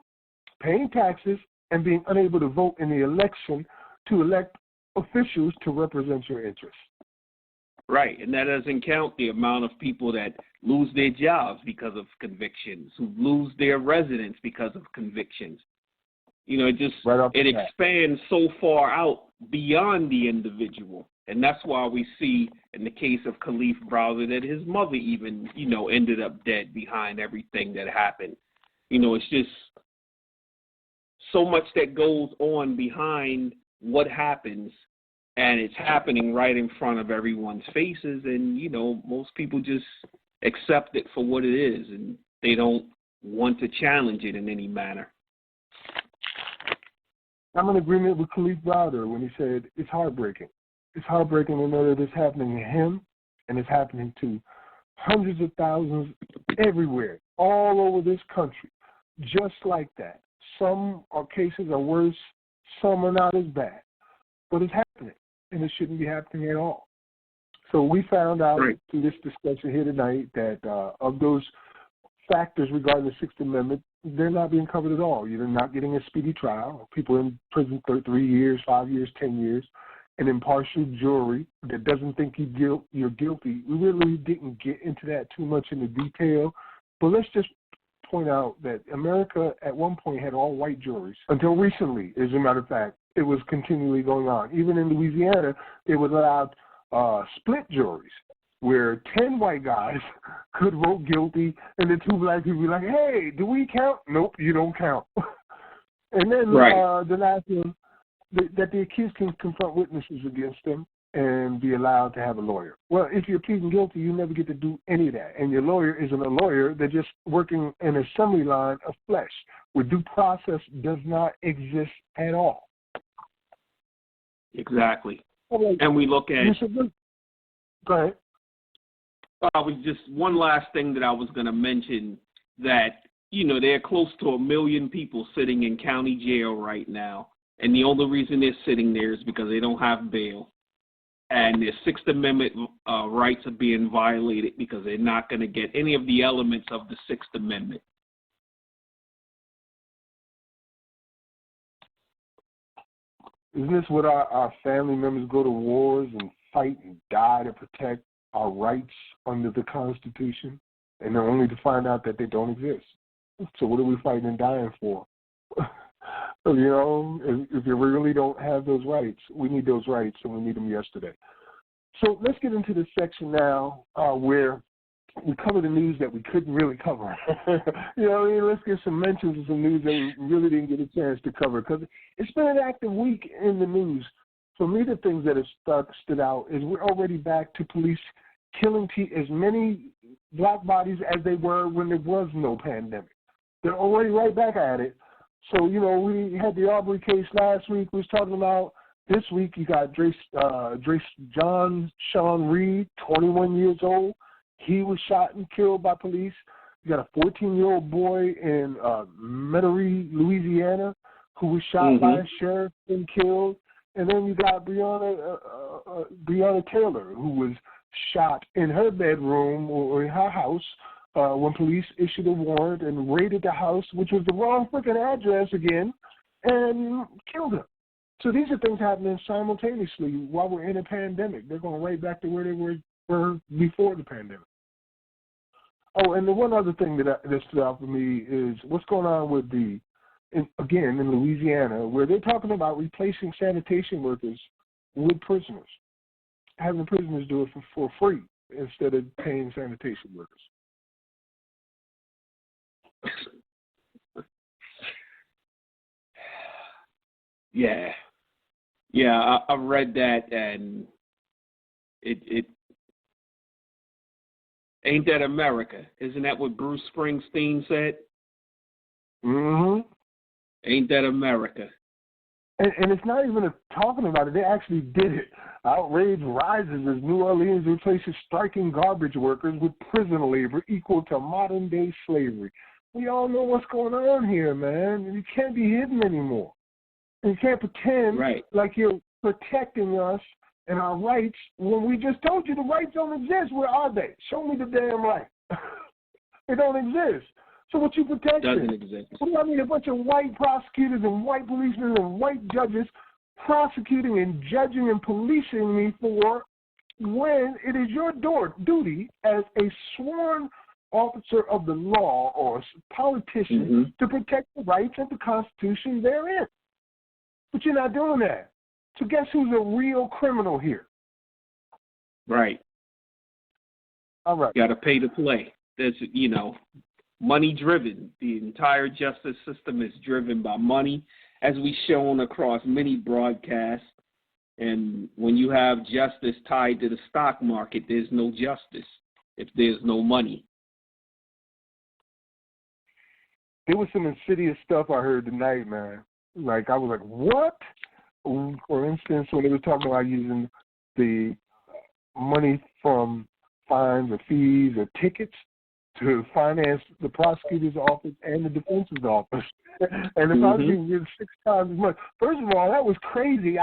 paying taxes, and being unable to vote in the election to elect officials to represent your interests. Right, and that doesn't count the amount of people that lose their jobs because of convictions, who lose their residence because of convictions. It expands so far out beyond the individual. And that's why we see in the case of Kalief Browder that his mother even, ended up dead behind everything that happened. It's just so much that goes on behind what happens, and it's happening right in front of everyone's faces, and, most people just accept it for what it is, and they don't want to challenge it in any manner. I'm in agreement with Kalief Browder when he said it's heartbreaking. It's heartbreaking to know that it's happening to him, and it's happening to hundreds of thousands everywhere, all over this country, just like that. Some cases are worse, some are not as bad, but it's happening, and it shouldn't be happening at all. So we found out through this discussion here tonight that of those factors regarding the Sixth Amendment, they're not being covered at all. You're not getting a speedy trial. People in prison for 3 years, 5 years, 10 years. An impartial jury that doesn't think you're guilty. We really didn't get into that too much in the detail, but let's just point out that America at one point had all white juries until recently. As a matter of fact, it was continually going on. Even in Louisiana, they would allow split juries where 10 white guys could vote guilty and the 2 black people would be like, hey, do we count? Nope, you don't count. And then the last one, that the accused can confront witnesses against them and be allowed to have a lawyer. Well, if you're pleading guilty, you never get to do any of that. And your lawyer isn't a lawyer. They're just working an assembly line of flesh where due process does not exist at all. Exactly. And we look at... Go ahead. Was just one last thing that I was going to mention, that, there are close to 1 million people sitting in county jail right now. And the only reason they're sitting there is because they don't have bail. And their Sixth Amendment rights are being violated because they're not going to get any of the elements of the Sixth Amendment. Isn't this what our family members go to wars and fight and die to protect our rights under the Constitution? And only to find out that they don't exist. So what are we fighting and dying for? If you really don't have those rights, we need those rights, and we need them yesterday. So let's get into this section now where we cover the news that we couldn't really cover. Let's get some mentions of some news that we really didn't get a chance to cover, because it's been an active week in the news. For me, the things that have stood out is we're already back to police killing as many black bodies as they were when there was no pandemic. They're already right back at it. So, we had the Aubrey case last week we was talking about. This week you got Sean Reed, 21 years old. He was shot and killed by police. You got a 14-year-old boy in Metairie, Louisiana, who was shot by a sheriff and killed. And then you got Breonna Taylor, who was shot in her bedroom or in her house when police issued a warrant and raided the house, which was the wrong freaking address again, and killed her. So these are things happening simultaneously while we're in a pandemic. They're going right back to where they were before the pandemic. Oh, and the one other thing that stood out for me is what's going on with in Louisiana, where they're talking about replacing sanitation workers with prisoners, having prisoners do it for free instead of paying sanitation workers. Yeah, I read that, and it ain't that America? Isn't that what Bruce Springsteen said? Mm-hmm. Ain't that America? And it's not even talking about it. They actually did it. Outrage rises as New Orleans replaces striking garbage workers with prison labor equal to modern-day slavery. We all know what's going on here, man. You can't be hidden anymore. And you can't pretend like you're protecting us and our rights when we just told you the rights don't exist. Where are they? Show me the damn right. They don't exist. So what you protecting? Doesn't exist. Well, I mean, a bunch of white prosecutors and white policemen and white judges prosecuting and judging and policing me for when it is your duty as a sworn officer of the law or politician to protect the rights of the Constitution therein. But you're not doing that. So guess who's a real criminal here? Right. All right. Got to pay to play. There's, money driven. The entire justice system is driven by money, as we've shown across many broadcasts. And when you have justice tied to the stock market, there's no justice if there's no money. There was some insidious stuff I heard tonight, man. Like, I was like, what? For instance, when they were talking about using the money from fines or fees or tickets to finance the prosecutor's office and the defense's office. And the prosecutor gets 6 times as much. First of all, that was crazy.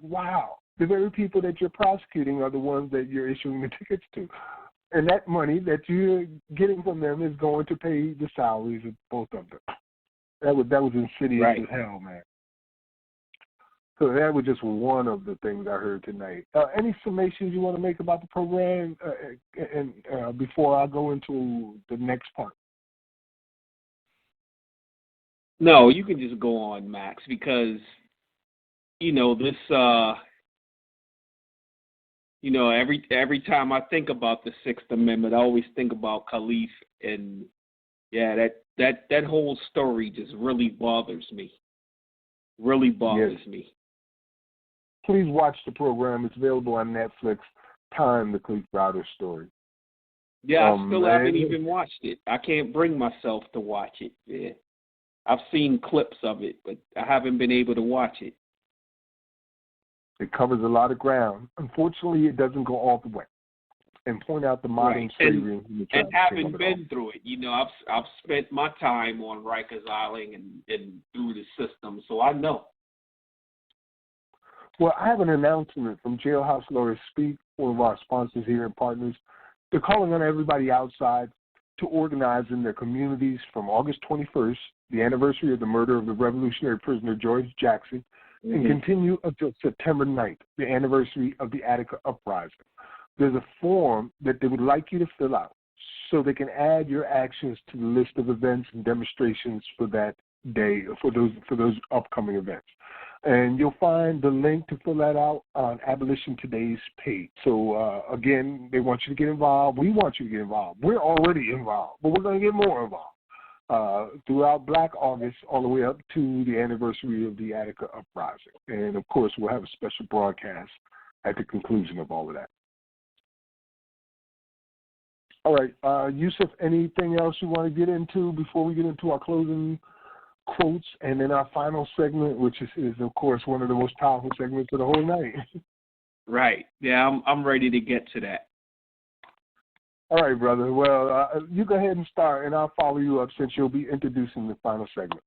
Wow. The very people that you're prosecuting are the ones that you're issuing the tickets to. And that money that you're getting from them is going to pay the salaries of both of them. That was insidious as hell, man. So that was just one of the things I heard tonight. Any summations you want to make about the program and before I go into the next part? No, you can just go on, Max, because, this, every time I think about the Sixth Amendment, I always think about Khalif, and that whole story just really bothers me. Really bothers me. Please watch the program. It's available on Netflix. Time, the Khalif Browder story. Yeah, I still haven't even watched it. I can't bring myself to watch it. Yeah. I've seen clips of it, but I haven't been able to watch it. It covers a lot of ground. Unfortunately, it doesn't go all the way and point out the modern slavery. And having been through it, I've spent my time on Rikers Island and through the system, so I know. Well, I have an announcement from Jailhouse Lawyers Speak, one of our sponsors here and partners. They're calling on everybody outside to organize in their communities from August 21st, the anniversary of the murder of the revolutionary prisoner George Jackson, and continue until September 9th, the anniversary of the Attica Uprising. There's a form that they would like you to fill out so they can add your actions to the list of events and demonstrations for that day, for those upcoming events. And you'll find the link to fill that out on Abolition Today's page. So, again, they want you to get involved. We want you to get involved. We're already involved, but we're going to get more involved throughout Black August all the way up to the anniversary of the Attica Uprising. And, of course, we'll have a special broadcast at the conclusion of all of that. All right, Yusuf, anything else you want to get into before we get into our closing quotes and then our final segment, which is of course one of the most powerful segments of the whole night? Right. Yeah, I'm ready to get to that. All right, brother. Well, you go ahead and start, and I'll follow you up since you'll be introducing the final segment.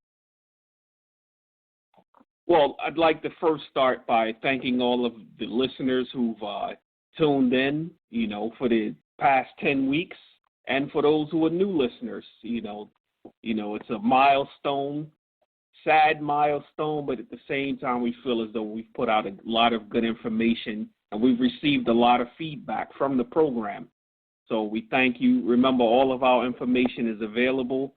Well, I'd like to first start by thanking all of the listeners who've tuned in, for the past 10 weeks, and for those who are new listeners, it's a milestone, sad milestone, but at the same time, we feel as though we've put out a lot of good information, and we've received a lot of feedback from the program. So we thank you. Remember, all of our information is available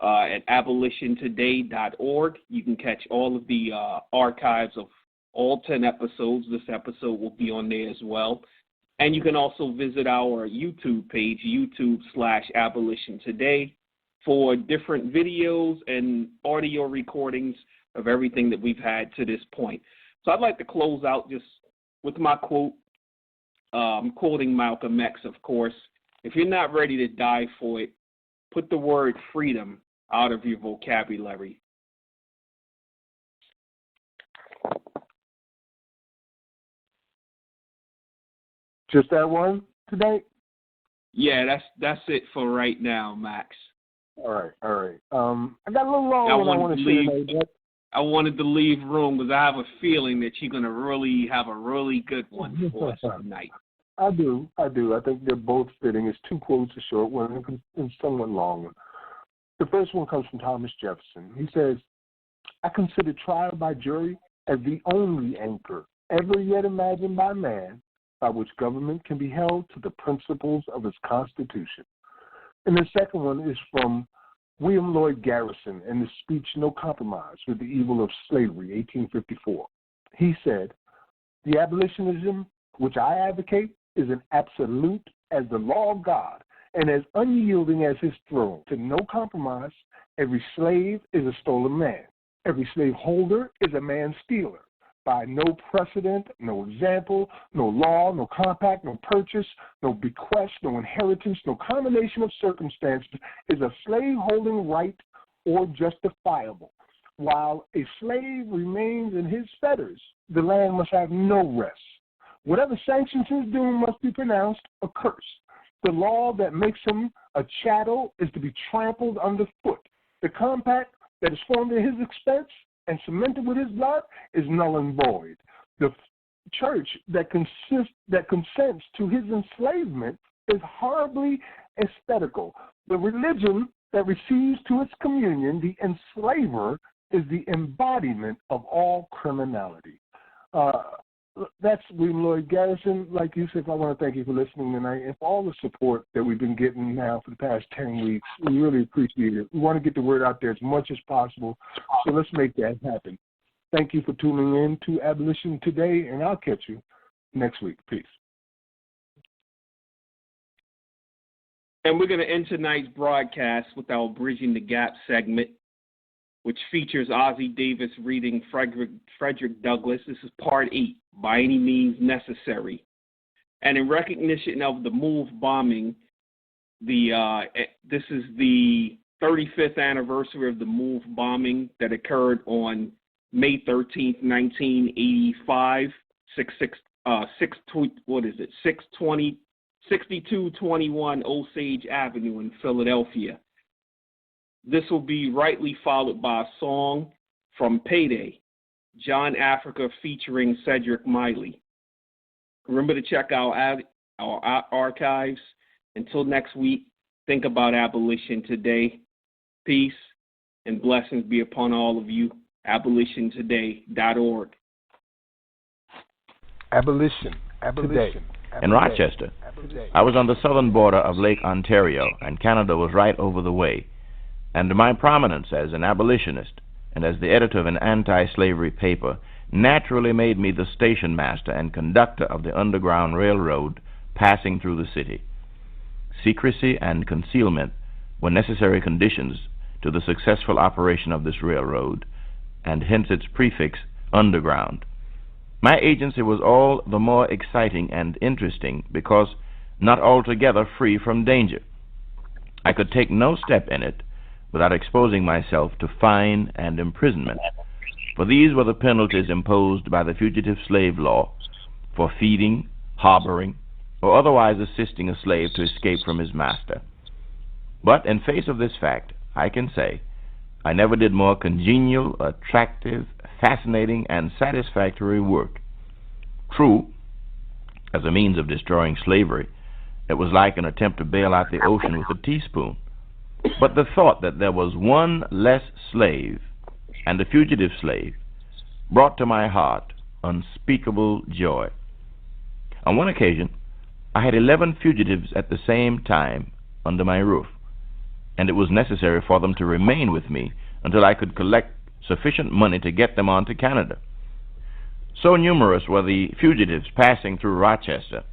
at abolitiontoday.org. You can catch all of the archives of all 10 episodes. This episode will be on there as well. And you can also visit our YouTube page, YouTube/AbolitionToday, for different videos and audio recordings of everything that we've had to this point. So I'd like to close out just with my quote, quoting Malcolm X, of course. If you're not ready to die for it, put the word freedom out of your vocabulary. Just that one today? Yeah, that's it for right now, Max. All right. I got a little long one I want to say tonight. I wanted to leave room because I have a feeling that you're going to really have a really good one for us tonight. I do. I think they're both fitting. It's two quotes, a short one and somewhat long one. The first one comes from Thomas Jefferson. He says, "I consider trial by jury as the only anchor ever yet imagined by man by which government can be held to the principles of its Constitution." And the second one is from William Lloyd Garrison in the speech No Compromise with the Evil of Slavery, 1854. He said, "The abolitionism which I advocate is an absolute as the law of God and as unyielding as his throne. To no compromise, every slave is a stolen man. Every slaveholder is a man stealer. By no precedent, no example, no law, no compact, no purchase, no bequest, no inheritance, no combination of circumstances is a slaveholding right or justifiable. While a slave remains in his fetters, the land must have no rest. Whatever sanctions his doom must be pronounced a curse. The law that makes him a chattel is to be trampled underfoot. The compact that is formed at his expense and cemented with his blood is null and void. The church that consents to his enslavement is horribly aesthetical. The religion that receives to its communion the enslaver is the embodiment of all criminality. That's William Lloyd Garrison. Like Yusuf, I want to thank you for listening tonight and for all the support that we've been getting now for the past 10 weeks. We really appreciate it. We want to get the word out there as much as possible, so let's make that happen. Thank you for tuning in to Abolition Today, and I'll catch you next week. Peace. And we're going to end tonight's broadcast with our Bridging the Gap segment, which features Ozzie Davis reading Frederick Douglass. This is part 8, By Any Means Necessary. And in recognition of the MOVE bombing, this is the 35th anniversary of the MOVE bombing that occurred on May 13th, 1985, 6221 Osage Avenue in Philadelphia. This will be rightly followed by a song from Payday, John Africa featuring Cedric Miley. Remember to check out our archives. Until next week, think about abolition today. Peace and blessings be upon all of you. abolitiontoday.org. Abolition. Today. In Rochester, I was on the southern border of Lake Ontario, and Canada was right over the way. And my prominence as an abolitionist and as the editor of an anti-slavery paper naturally made me the station master and conductor of the Underground Railroad passing through the city. Secrecy and concealment were necessary conditions to the successful operation of this railroad, and hence its prefix, underground. My agency was all the more exciting and interesting because not altogether free from danger. I could take no step in it without exposing myself to fine and imprisonment, for these were the penalties imposed by the fugitive slave law for feeding, harboring, or otherwise assisting a slave to escape from his master. But in face of this fact, I can say I never did more congenial, attractive, fascinating, and satisfactory work. True, as a means of destroying slavery, it was like an attempt to bail out the ocean with a teaspoon. But the thought that there was one less slave, and a fugitive slave, brought to my heart unspeakable joy. On one occasion, I had 11 fugitives at the same time under my roof, and it was necessary for them to remain with me until I could collect sufficient money to get them on to Canada. So numerous were the fugitives passing through Rochester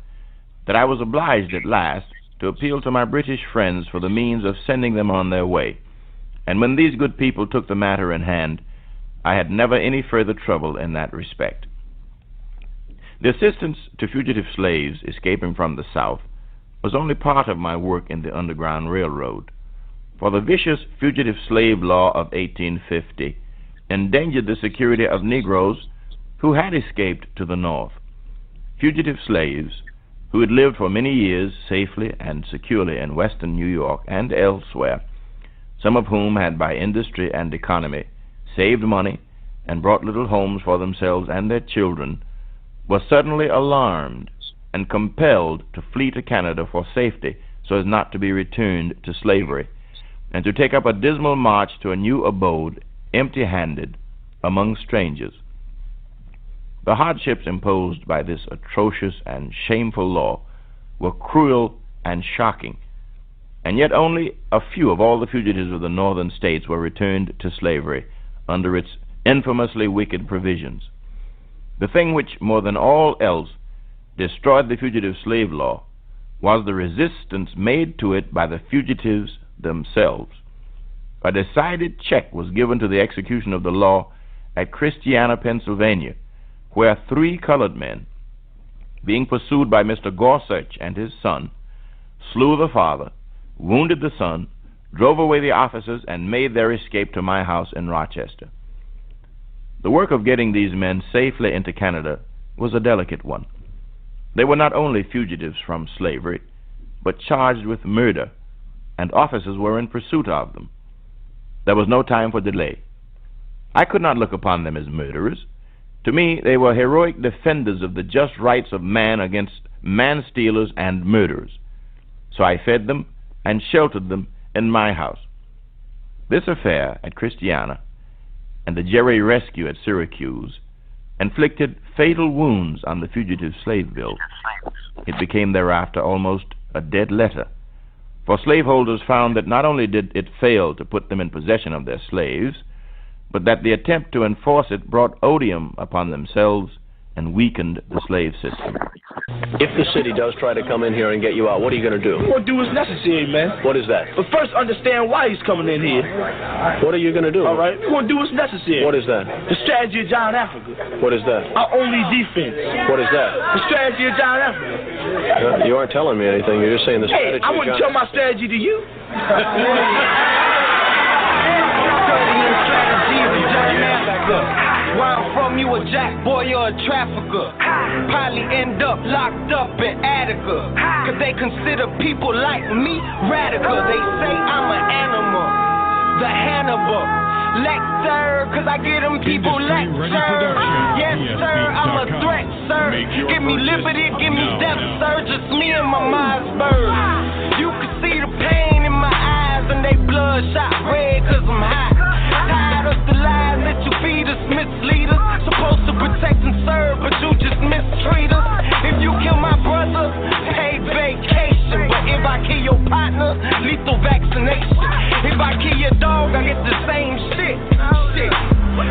that I was obliged at last to appeal to my British friends for the means of sending them on their way. And when these good people took the matter in hand, I had never any further trouble in that respect. The assistance to fugitive slaves escaping from the South was only part of my work in the Underground Railroad, for the vicious fugitive slave law of 1850 endangered the security of Negroes who had escaped to the North. Fugitive slaves who had lived for many years safely and securely in western New York and elsewhere, some of whom had by industry and economy saved money and brought little homes for themselves and their children, were suddenly alarmed and compelled to flee to Canada for safety so as not to be returned to slavery, and to take up a dismal march to a new abode, empty-handed, among strangers. The hardships imposed by this atrocious and shameful law were cruel and shocking, and yet only a few of all the fugitives of the northern states were returned to slavery under its infamously wicked provisions. The thing which, more than all else, destroyed the fugitive slave law was the resistance made to it by the fugitives themselves. A decided check was given to the execution of the law at Christiana, Pennsylvania, where 3 colored men, being pursued by Mr. Gorsuch and his son, slew the father, wounded the son, drove away the officers, and made their escape to my house in Rochester. The work of getting these men safely into Canada was a delicate one. They were not only fugitives from slavery, but charged with murder, and officers were in pursuit of them. There was no time for delay. I could not look upon them as murderers. To me, they were heroic defenders of the just rights of man against man-stealers and murderers. So I fed them and sheltered them in my house. This affair at Christiana and the Jerry rescue at Syracuse inflicted fatal wounds on the fugitive slave bill. It became thereafter almost a dead letter, for slaveholders found that not only did it fail to put them in possession of their slaves, but that the attempt to enforce it brought odium upon themselves and weakened the slave system. If the city does try to come in here and get you out, what are you going to do? We're going to do what's necessary, man. What is that? But first, understand why he's coming in here. What are you going to do? All right, we're going to do what's necessary. What is that? The strategy of John Africa. What is that? Our only defense. What is that? The strategy of John Africa. You aren't telling me anything. You're just saying the strategy. Hey, I wouldn't tell my strategy to you. Where I'm from, you a jack boy or a trafficker. Probably end up locked up in Attica. Cause they consider people like me radical. They say I'm an animal, the Hannibal. Lecture, cause I get them people lecture. Yes, sir, I'm a threat, sir. Give me liberty, give me death, sir. Just me and my Mossberg. You can see the pain in my eyes and they bloodshot red cause I'm hot. Tired of the lies that you feed us, mislead us. Supposed to protect and serve, but you just mistreat us. If you kill my brother, pay vacation. But if I kill your partner, lethal vaccination. If I kill your dog, I get the same shit.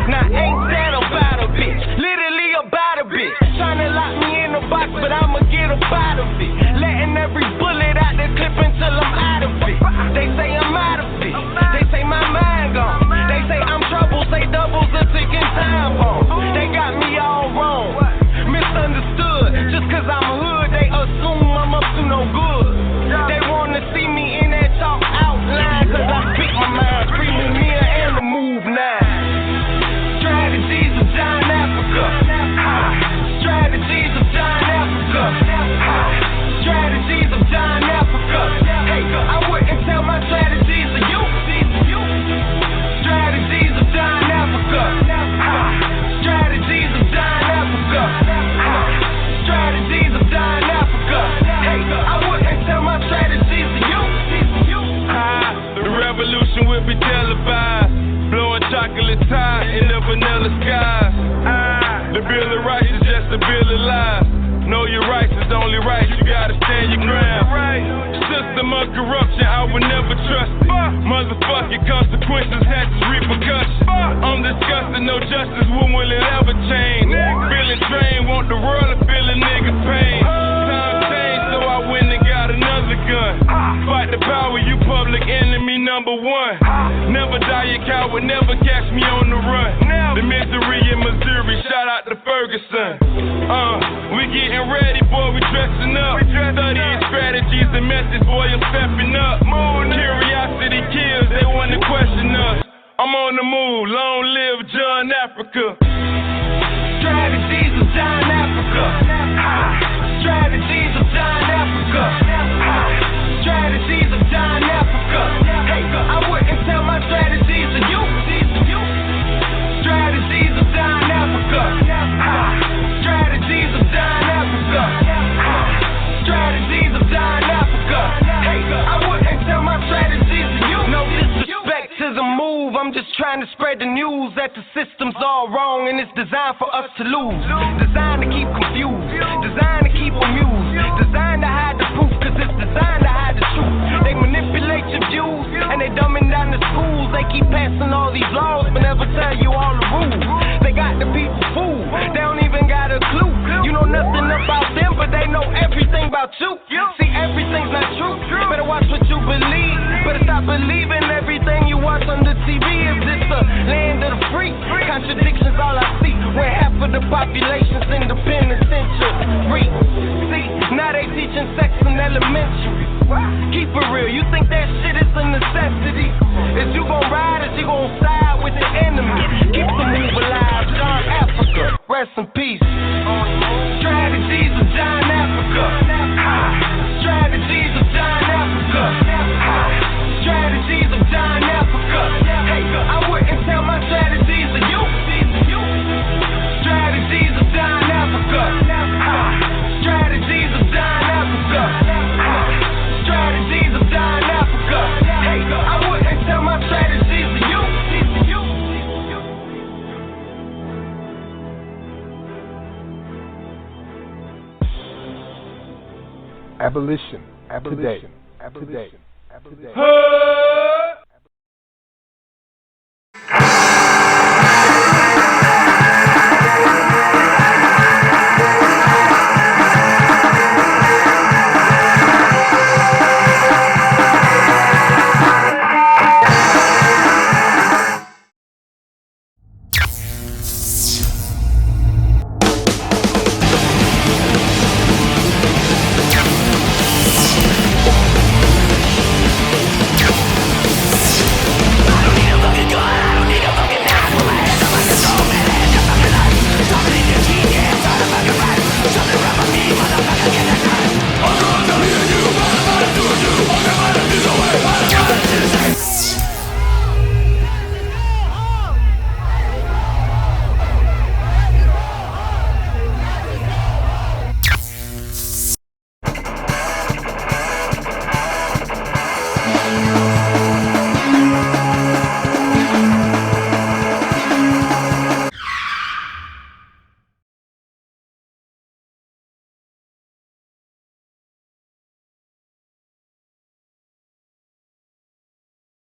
Now ain't that about a bitch? Literally about a bitch. Tryna lock me in a box, but I'ma get up out of it. Letting every bullet out the clip until I'm out of it. They say I'm out of it. They say my mind gone. They say I'm trouble. Say doubles a ticking time bomb. They got me all wrong. Misunderstood. Just cause I'm hood, they assume I'm up to no good. They wanna see me in that talk outline, cause I speak my mind, screaming me and the move now. Strategies of John Africa. Strategies of John Africa. Strategies of John Africa. Hey, I wouldn't tell my strategies to you. Strategies of John Africa. Strategies of John Africa. Strategies of John Africa. Hey, I wouldn't tell my strategies to you. The revolution will be televised. Blowing chocolate tie in the vanilla skies. The Bill of Rights is just a Bill of Lies. Know your rights is only right, you gotta stand your ground. System of corruption, I would never trust it. Motherfucking consequences had its repercussions. I'm disgusted, no justice, when will it ever change? Feeling trained, want the world to feel a nigga pain. Time changed, so I went and got another gun. Fight the power, you public enemy number one. Never die a coward, never catch me on the run. The misery in Missouri, shout out to Ferguson. We getting ready, boy, we dressing up. Studying strategies and methods, boy, I'm stepping up. Curiosity kills, they wanna question us. I'm on the move, long live John Africa. Strategies of John Africa. Strategies of John Africa. Strategies of John Africa. Hey, I wouldn't tell my strategies to you. Strategies of John Africa. Strategies of John Africa. Strategies of John Africa. Hey, I wouldn't tell my strategies to you. No disrespect to the move. I'm just trying to spread the news that the system's all wrong and it's designed for us to lose. Designed to keep confused. Designed to keep amused. Designed to hide the proof, cause it's designed to hide the truth. They manipulate your views and they dumbing down the schools. They keep passing all these laws but never tell you all the rules. They got the people fooled. They don't even got a clue. You know nothing about them, but they about you. See, everything's not true. Better watch what you believe. Better stop believing everything you watch on the TV. Is this the land of the free? Contradictions all I see. When half of the population's independent century. See, now they teaching sex in elementary. Keep it real, you think that shit is a necessity? Is you gon' ride, is you gon' side with the enemy? Keep the move alive, John Africa, rest in peace. Strategies of John Africa. Strategies of John Africa. Strategies of John Africa. Hey, I wouldn't tell my strategies to you. Strategies of John Africa. Strategies of John Africa. Strategies of John Africa. Hey, I wouldn't tell my strategies to you. Abolition. Today. Hey!